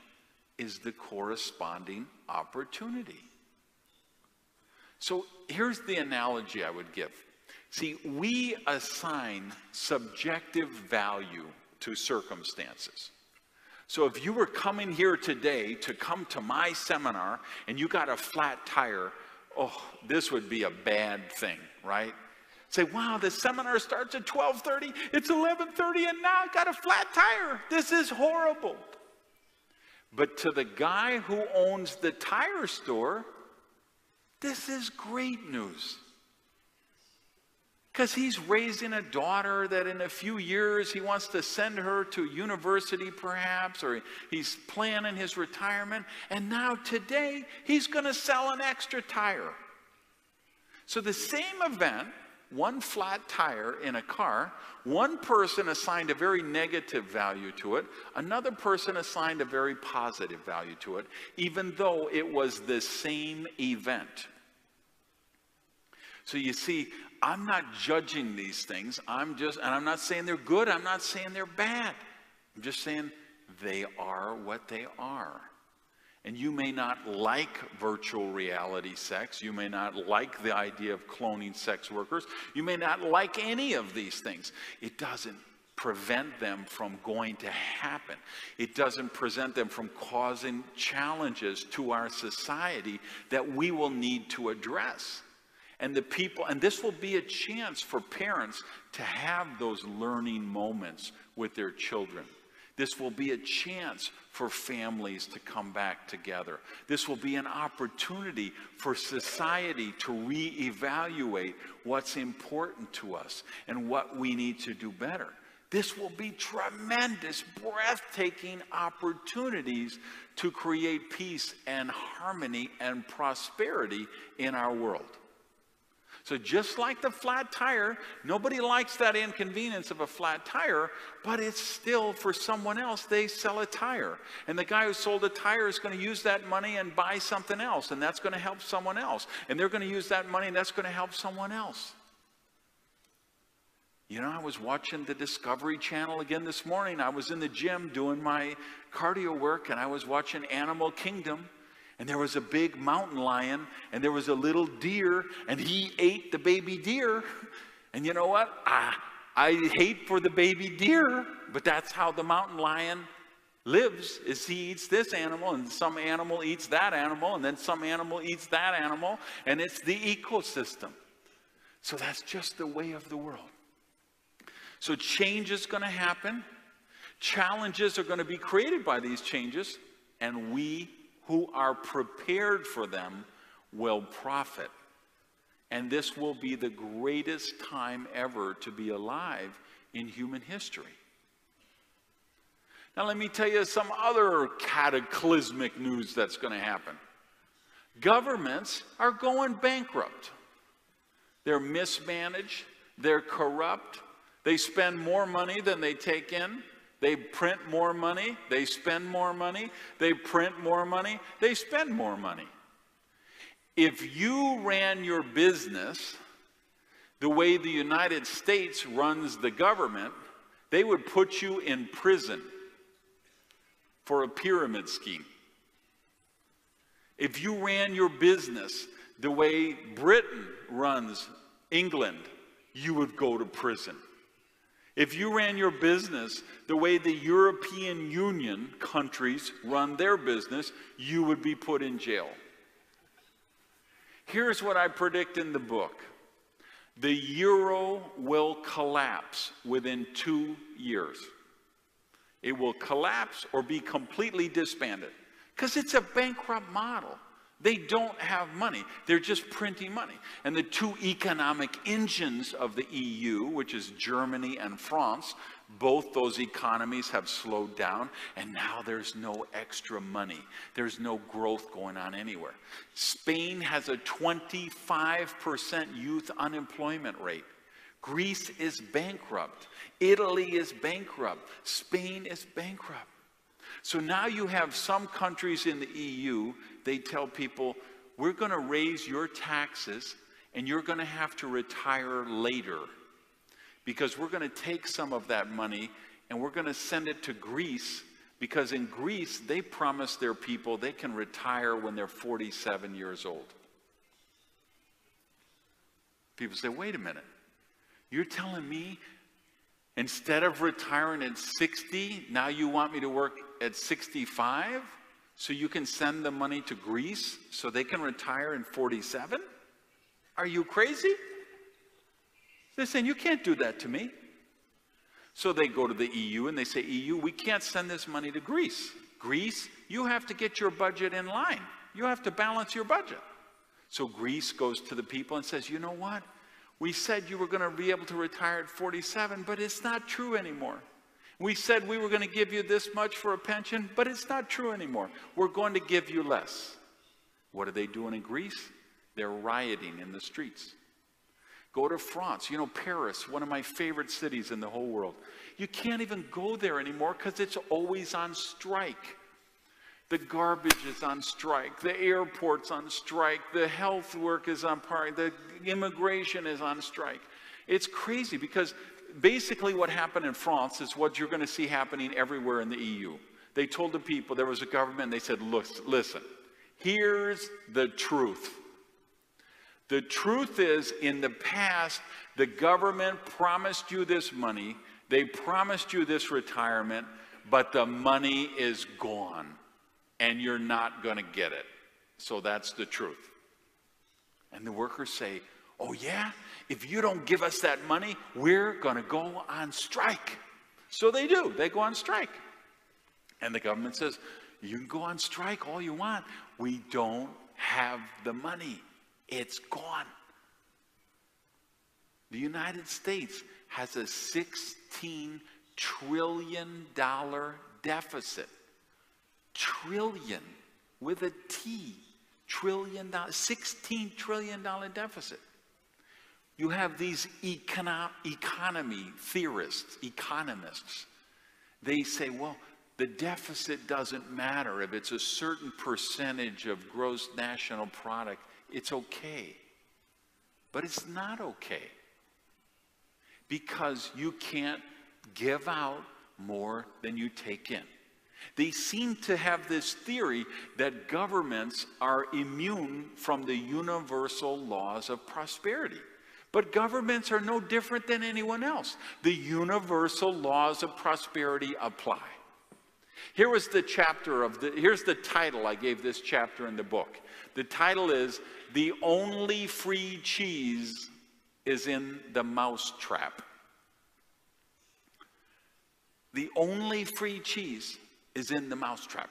is the corresponding opportunity. So here's the analogy I would give. See, we assign subjective value to circumstances. So if you were coming here today to come to my seminar and you got a flat tire, oh, this would be a bad thing, right? Say, wow, the seminar starts at 12:30, it's 11:30, and now I got a flat tire. This is horrible. But to the guy who owns the tire store, this is great news. Because he's raising a daughter that in a few years he wants to send her to university perhaps, or he's planning his retirement, and now today he's going to sell an extra tire. So the same event, one flat tire in a car, one person assigned a very negative value to it, another person assigned a very positive value to it, even though it was the same event. So you see, I'm not judging these things. And I'm not saying they're good. I'm not saying they're bad. I'm just saying they are what they are. And you may not like virtual reality sex. You may not like the idea of cloning sex workers. You may not like any of these things. It doesn't prevent them from going to happen. It doesn't prevent them from causing challenges to our society that we will need to address. And this will be a chance for parents to have those learning moments with their children. This will be a chance for families to come back together. This will be an opportunity for society to reevaluate what's important to us and what we need to do better. This will be tremendous, breathtaking opportunities to create peace and harmony and prosperity in our world. So just like the flat tire, nobody likes that inconvenience of a flat tire, but it's still, for someone else, they sell a tire. And the guy who sold a tire is going to use that money and buy something else, and that's going to help someone else. And they're going to use that money, and that's going to help someone else. You know, I was watching the Discovery Channel again this morning. I was in the gym doing my cardio work, and I was watching Animal Kingdom. And there was a big mountain lion, and there was a little deer, and he ate the baby deer. And you know what? I hate for the baby deer, but that's how the mountain lion lives, is he eats this animal, and some animal eats that animal, and then some animal eats that animal, and it's the ecosystem. So that's just the way of the world. So change is going to happen. Challenges are going to be created by these changes, and we who are prepared for them will profit. And this will be the greatest time ever to be alive in human history. Now let me tell you some other cataclysmic news that's going to happen. Governments are going bankrupt. They're mismanaged. They're corrupt. They spend more money than they take in. They print more money, they spend more money, they print more money, they spend more money. If you ran your business the way the United States runs the government, they would put you in prison for a pyramid scheme. If you ran your business the way Britain runs England, you would go to prison. If you ran your business the way the European Union countries run their business, you would be put in jail. Here's what I predict in the book. The euro will collapse within 2 years. It will collapse or be completely disbanded because it's a bankrupt model. They don't have money. They're just printing money. And the two economic engines of the EU, which is Germany and France, both those economies have slowed down, and now there's no extra money. There's no growth going on anywhere. Spain has a 25% youth unemployment rate. Greece is bankrupt. Italy is bankrupt. Spain is bankrupt. So now you have some countries in the EU, they tell people, we're going to raise your taxes and you're going to have to retire later because we're going to take some of that money and we're going to send it to Greece because in Greece, they promise their people they can retire when they're 47 years old. People say, wait a minute. You're telling me instead of retiring at 60, now you want me to work at 65 so you can send the money to Greece so they can retire in 47? Are you crazy? They're saying, you can't do that to me. So they go to the EU and they say, EU, we can't send this money to Greece. Greece, you have to get your budget in line. You have to balance your budget. So Greece goes to the people and says, you know what? We said you were going to be able to retire at 47, but it's not true anymore. We said we were going to give you this much for a pension, but it's not true anymore. We're going to give you less. What are they doing in Greece? They're rioting in the streets. Go to France. You know, Paris, one of my favorite cities in the whole world. You can't even go there anymore because it's always on strike. The garbage is on strike. The airport's on strike. The health work is on strike. The immigration is on strike. It's crazy because basically what happened in France is what you're going to see happening everywhere in the EU. They told the people, there was a government, and they said, listen, here's the truth. The truth is, in the past, the government promised you this money. They promised you this retirement, but the money is gone, and you're not going to get it. So that's the truth. And the workers say, oh yeah? If you don't give us that money, we're going to go on strike. So they do. They go on strike. And the government says, you can go on strike all you want. We don't have the money. It's gone. The United States has a $16 trillion deficit. Trillion with a T. $16 trillion deficit. You have these economy theorists, economists. They say, well, the deficit doesn't matter. If it's a certain percentage of gross national product, it's okay. But it's not okay. Because you can't give out more than you take in. They seem to have this theory that governments are immune from the universal laws of prosperity. But governments are no different than anyone else. The universal laws of prosperity apply. Here's the title I gave this chapter in the book. The title is, The Only Free Cheese is in the Mousetrap. The only free cheese is in the mousetrap.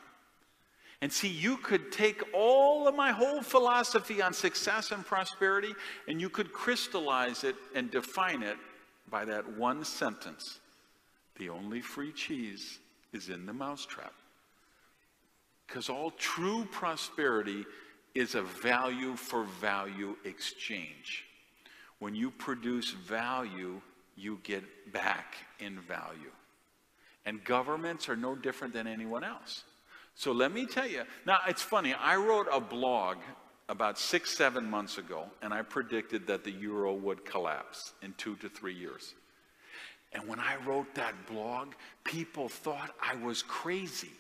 And see, you could take all of my whole philosophy on success and prosperity, and you could crystallize it and define it by that one sentence. The only free cheese is in the mousetrap. Because all true prosperity is a value for value exchange. When you produce value, you get back in value. And governments are no different than anyone else. So let me tell you, now it's funny, I wrote a blog about 6-7 months ago, and I predicted that the euro would collapse in 2 to 3 years. And when I wrote that blog, people thought I was crazy.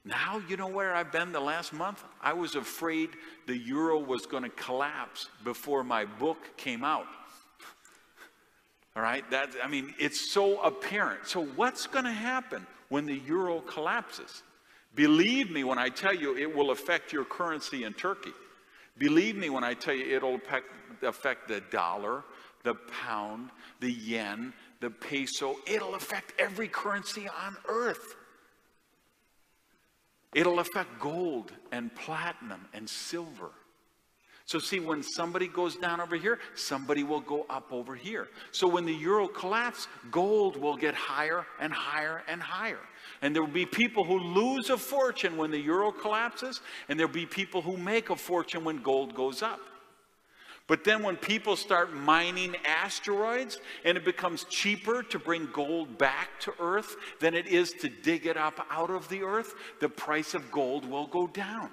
Now, you know where I've been the last month? I was afraid the euro was going to collapse before my book came out. All right? It's so apparent. So what's going to happen when the euro collapses? Believe me when I tell you it will affect your currency in Turkey. Believe me when I tell you it'll affect the dollar, the pound, the yen, the peso. It'll affect every currency on earth. It'll affect gold and platinum and silver. So see, when somebody goes down over here, somebody will go up over here. So when the euro collapses, gold will get higher and higher and higher. And there will be people who lose a fortune when the euro collapses, and there will be people who make a fortune when gold goes up. But then when people start mining asteroids, and it becomes cheaper to bring gold back to Earth than it is to dig it up out of the earth, the price of gold will go down.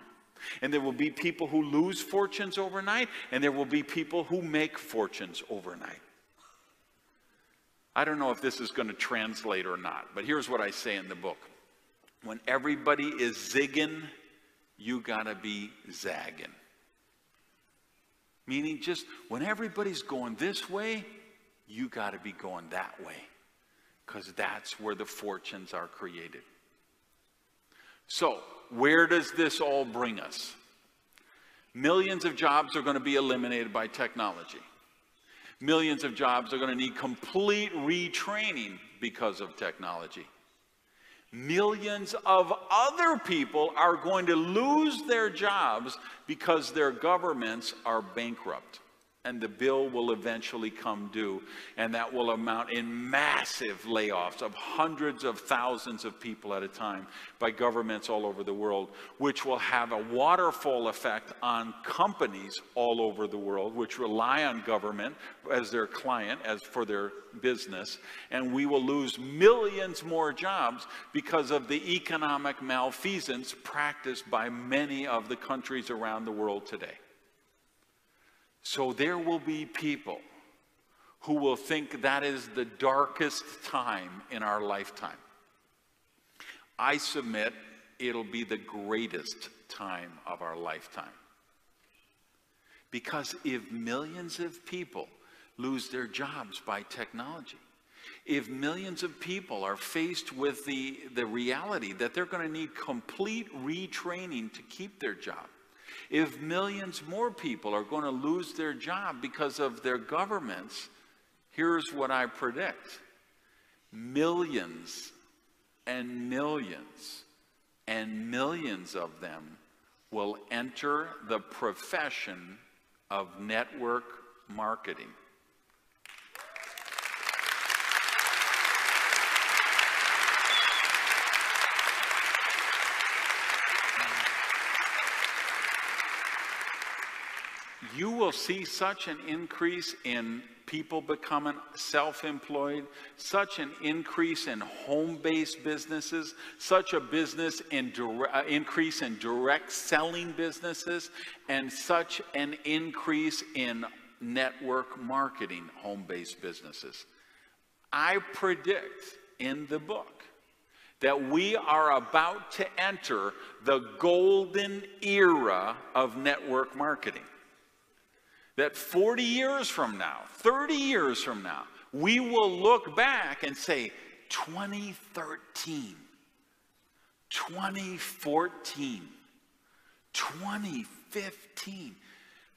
And there will be people who lose fortunes overnight, and there will be people who make fortunes overnight. I don't know if this is going to translate or not, but here's what I say in the book. When everybody is zigging, you got to be zagging. Meaning just when everybody's going this way, you got to be going that way, because that's where the fortunes are created. So, where does this all bring us? Millions of jobs are going to be eliminated by technology. Millions of jobs are going to need complete retraining because of technology. Millions of other people are going to lose their jobs because their governments are bankrupt. And the bill will eventually come due, and that will amount in massive layoffs of hundreds of thousands of people at a time by governments all over the world, which will have a waterfall effect on companies all over the world, which rely on government as their client, as for their business, and we will lose millions more jobs because of the economic malfeasance practiced by many of the countries around the world today. So there will be people who will think that is the darkest time in our lifetime. I submit it'll be the greatest time of our lifetime. Because if millions of people lose their jobs by technology, if millions of people are faced with the reality that they're going to need complete retraining to keep their job, if millions more people are going to lose their job because of their governments, here's what I predict. Millions and millions and millions of them will enter the profession of network marketing. You will see such an increase in people becoming self-employed, such an increase in home-based businesses, such a increase in direct selling businesses, and such an increase in network marketing home-based businesses. I predict in the book that we are about to enter the golden era of network marketing. That 40 years from now, 30 years from now, we will look back and say, 2013, 2014, 2015,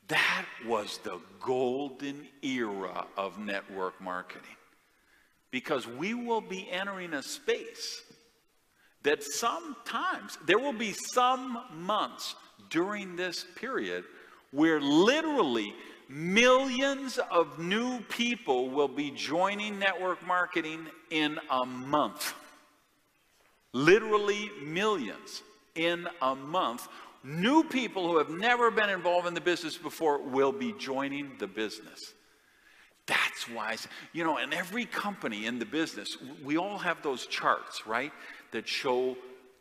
that was the golden era of network marketing. Because we will be entering a space that sometimes, there will be some months during this period where literally millions of new people will be joining network marketing in a month. Literally millions in a month. New people who have never been involved in the business before will be joining the business. That's why, you know, in every company in the business, we all have those charts, right, that show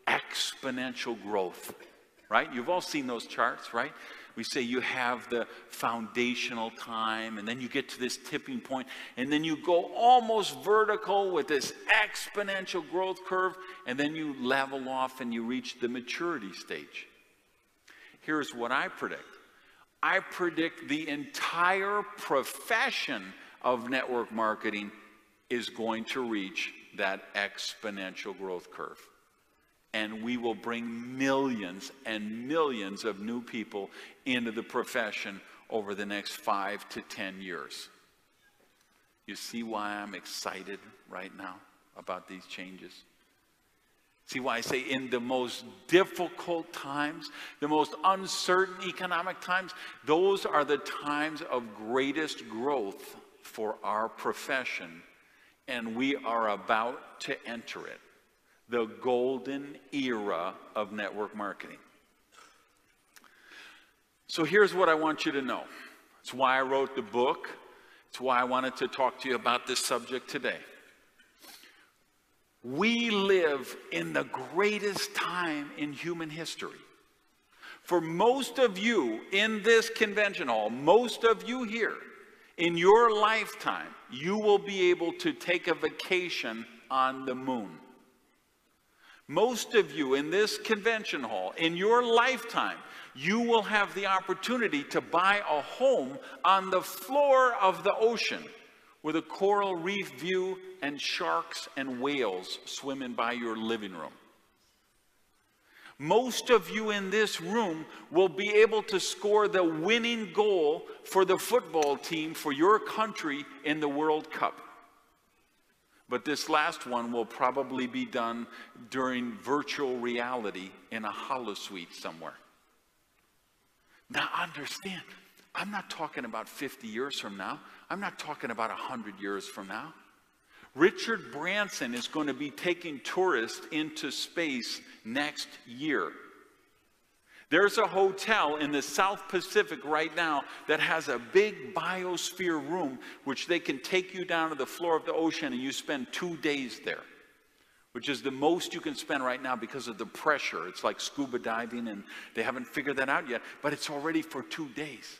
exponential growth, right? You've all seen those charts, right? We say you have the foundational time, and then you get to this tipping point, and then you go almost vertical with this exponential growth curve, and then you level off and you reach the maturity stage. Here's what I predict. I predict the entire profession of network marketing is going to reach that exponential growth curve. And we will bring millions and millions of new people into the profession over the next 5 to 10 years. You see why I'm excited right now about these changes? See why I say in the most difficult times, the most uncertain economic times, those are the times of greatest growth for our profession, and we are about to enter it. The golden era of network marketing. So here's what I want you to know. It's why I wrote the book. It's why I wanted to talk to you about this subject today. We live in the greatest time in human history. For most of you in this convention hall, most of you here, in your lifetime, you will be able to take a vacation on the moon. Most of you in this convention hall, in your lifetime, you will have the opportunity to buy a home on the floor of the ocean with a coral reef view and sharks and whales swimming by your living room. Most of you in this room will be able to score the winning goal for the football team for your country in the World Cup. But this last one will probably be done during virtual reality in a holosuite somewhere. Now understand, I'm not talking about 50 years from now. I'm not talking about 100 years from now. Richard Branson is going to be taking tourists into space next year. There's a hotel in the South Pacific right now that has a big biosphere room which they can take you down to the floor of the ocean and you spend 2 days there, which is the most you can spend right now because of the pressure. It's like scuba diving and they haven't figured that out yet, but it's already for 2 days.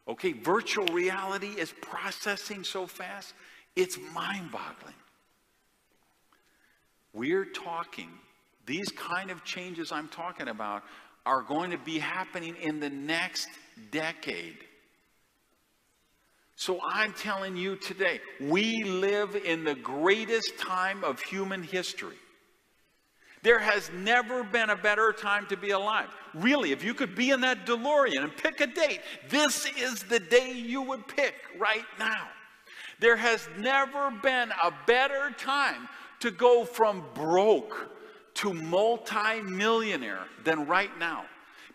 Okay, virtual reality is processing so fast, it's mind-boggling. We're talking, these kind of changes I'm talking about are going to be happening in the next decade. So I'm telling you today, we live in the greatest time of human history. There has never been a better time to be alive. Really, if you could be in that DeLorean and pick a date, this is the day you would pick right now. There has never been a better time to go from broke to multi-millionaire than right now,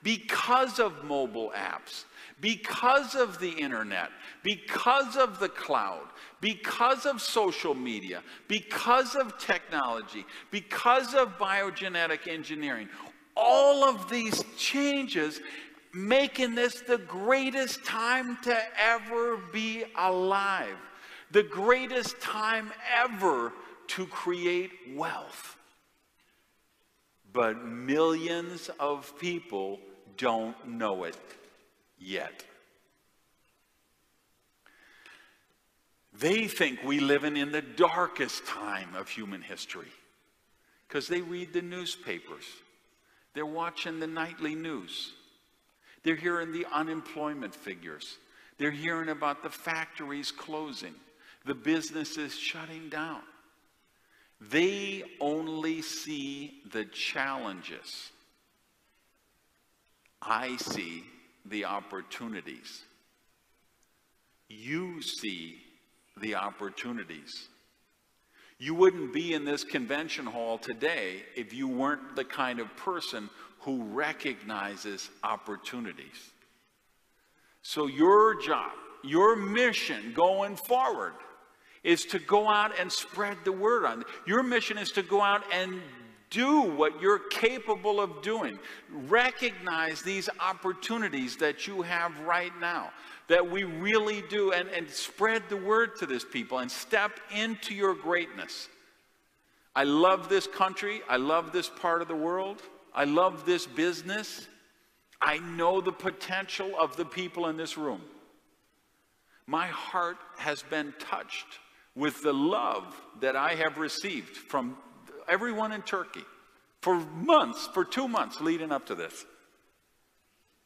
because of mobile apps, because of the internet, because of the cloud, because of social media, because of technology, because of biogenetic engineering. All of these changes making this the greatest time to ever be alive, the greatest time ever to create wealth. But millions of people don't know it yet. They think we live in the darkest time of human history because they read the newspapers. They're watching the nightly news. They're hearing the unemployment figures. They're hearing about the factories closing, the businesses shutting down. They only see the challenges. I see the opportunities. You see the opportunities. You wouldn't be in this convention hall today if you weren't the kind of person who recognizes opportunities. So your job, your mission going forward is to go out and spread the word on. Your mission is to go out and do what you're capable of doing. Recognize these opportunities that you have right now, that we really do, and spread the word to this people and step into your greatness. I love this country. I love this part of the world. I love this business. I know the potential of the people in this room. My heart has been touched with the love that I have received from everyone in Turkey for months, for 2 months leading up to this.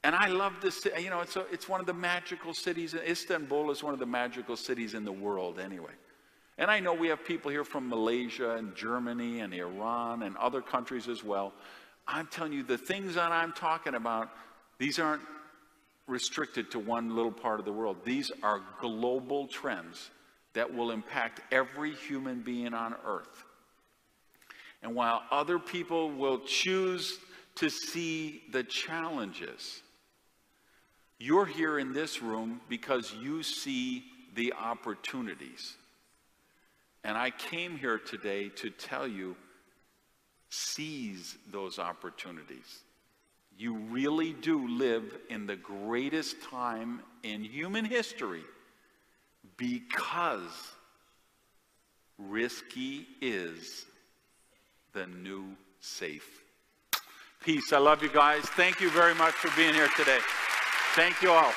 And I love this, you know, it's one of the magical cities. Istanbul is one of the magical cities in the world anyway. And I know we have people here from Malaysia and Germany and Iran and other countries as well. I'm telling you, the things that I'm talking about, these aren't restricted to one little part of the world. These are global trends that will impact every human being on earth. And while other people will choose to see the challenges, you're here in this room because you see the opportunities. And I came here today to tell you, seize those opportunities. You really do live in the greatest time in human history, because risky is the new safe. Peace. I love you guys. Thank you very much for being here today. Thank you all.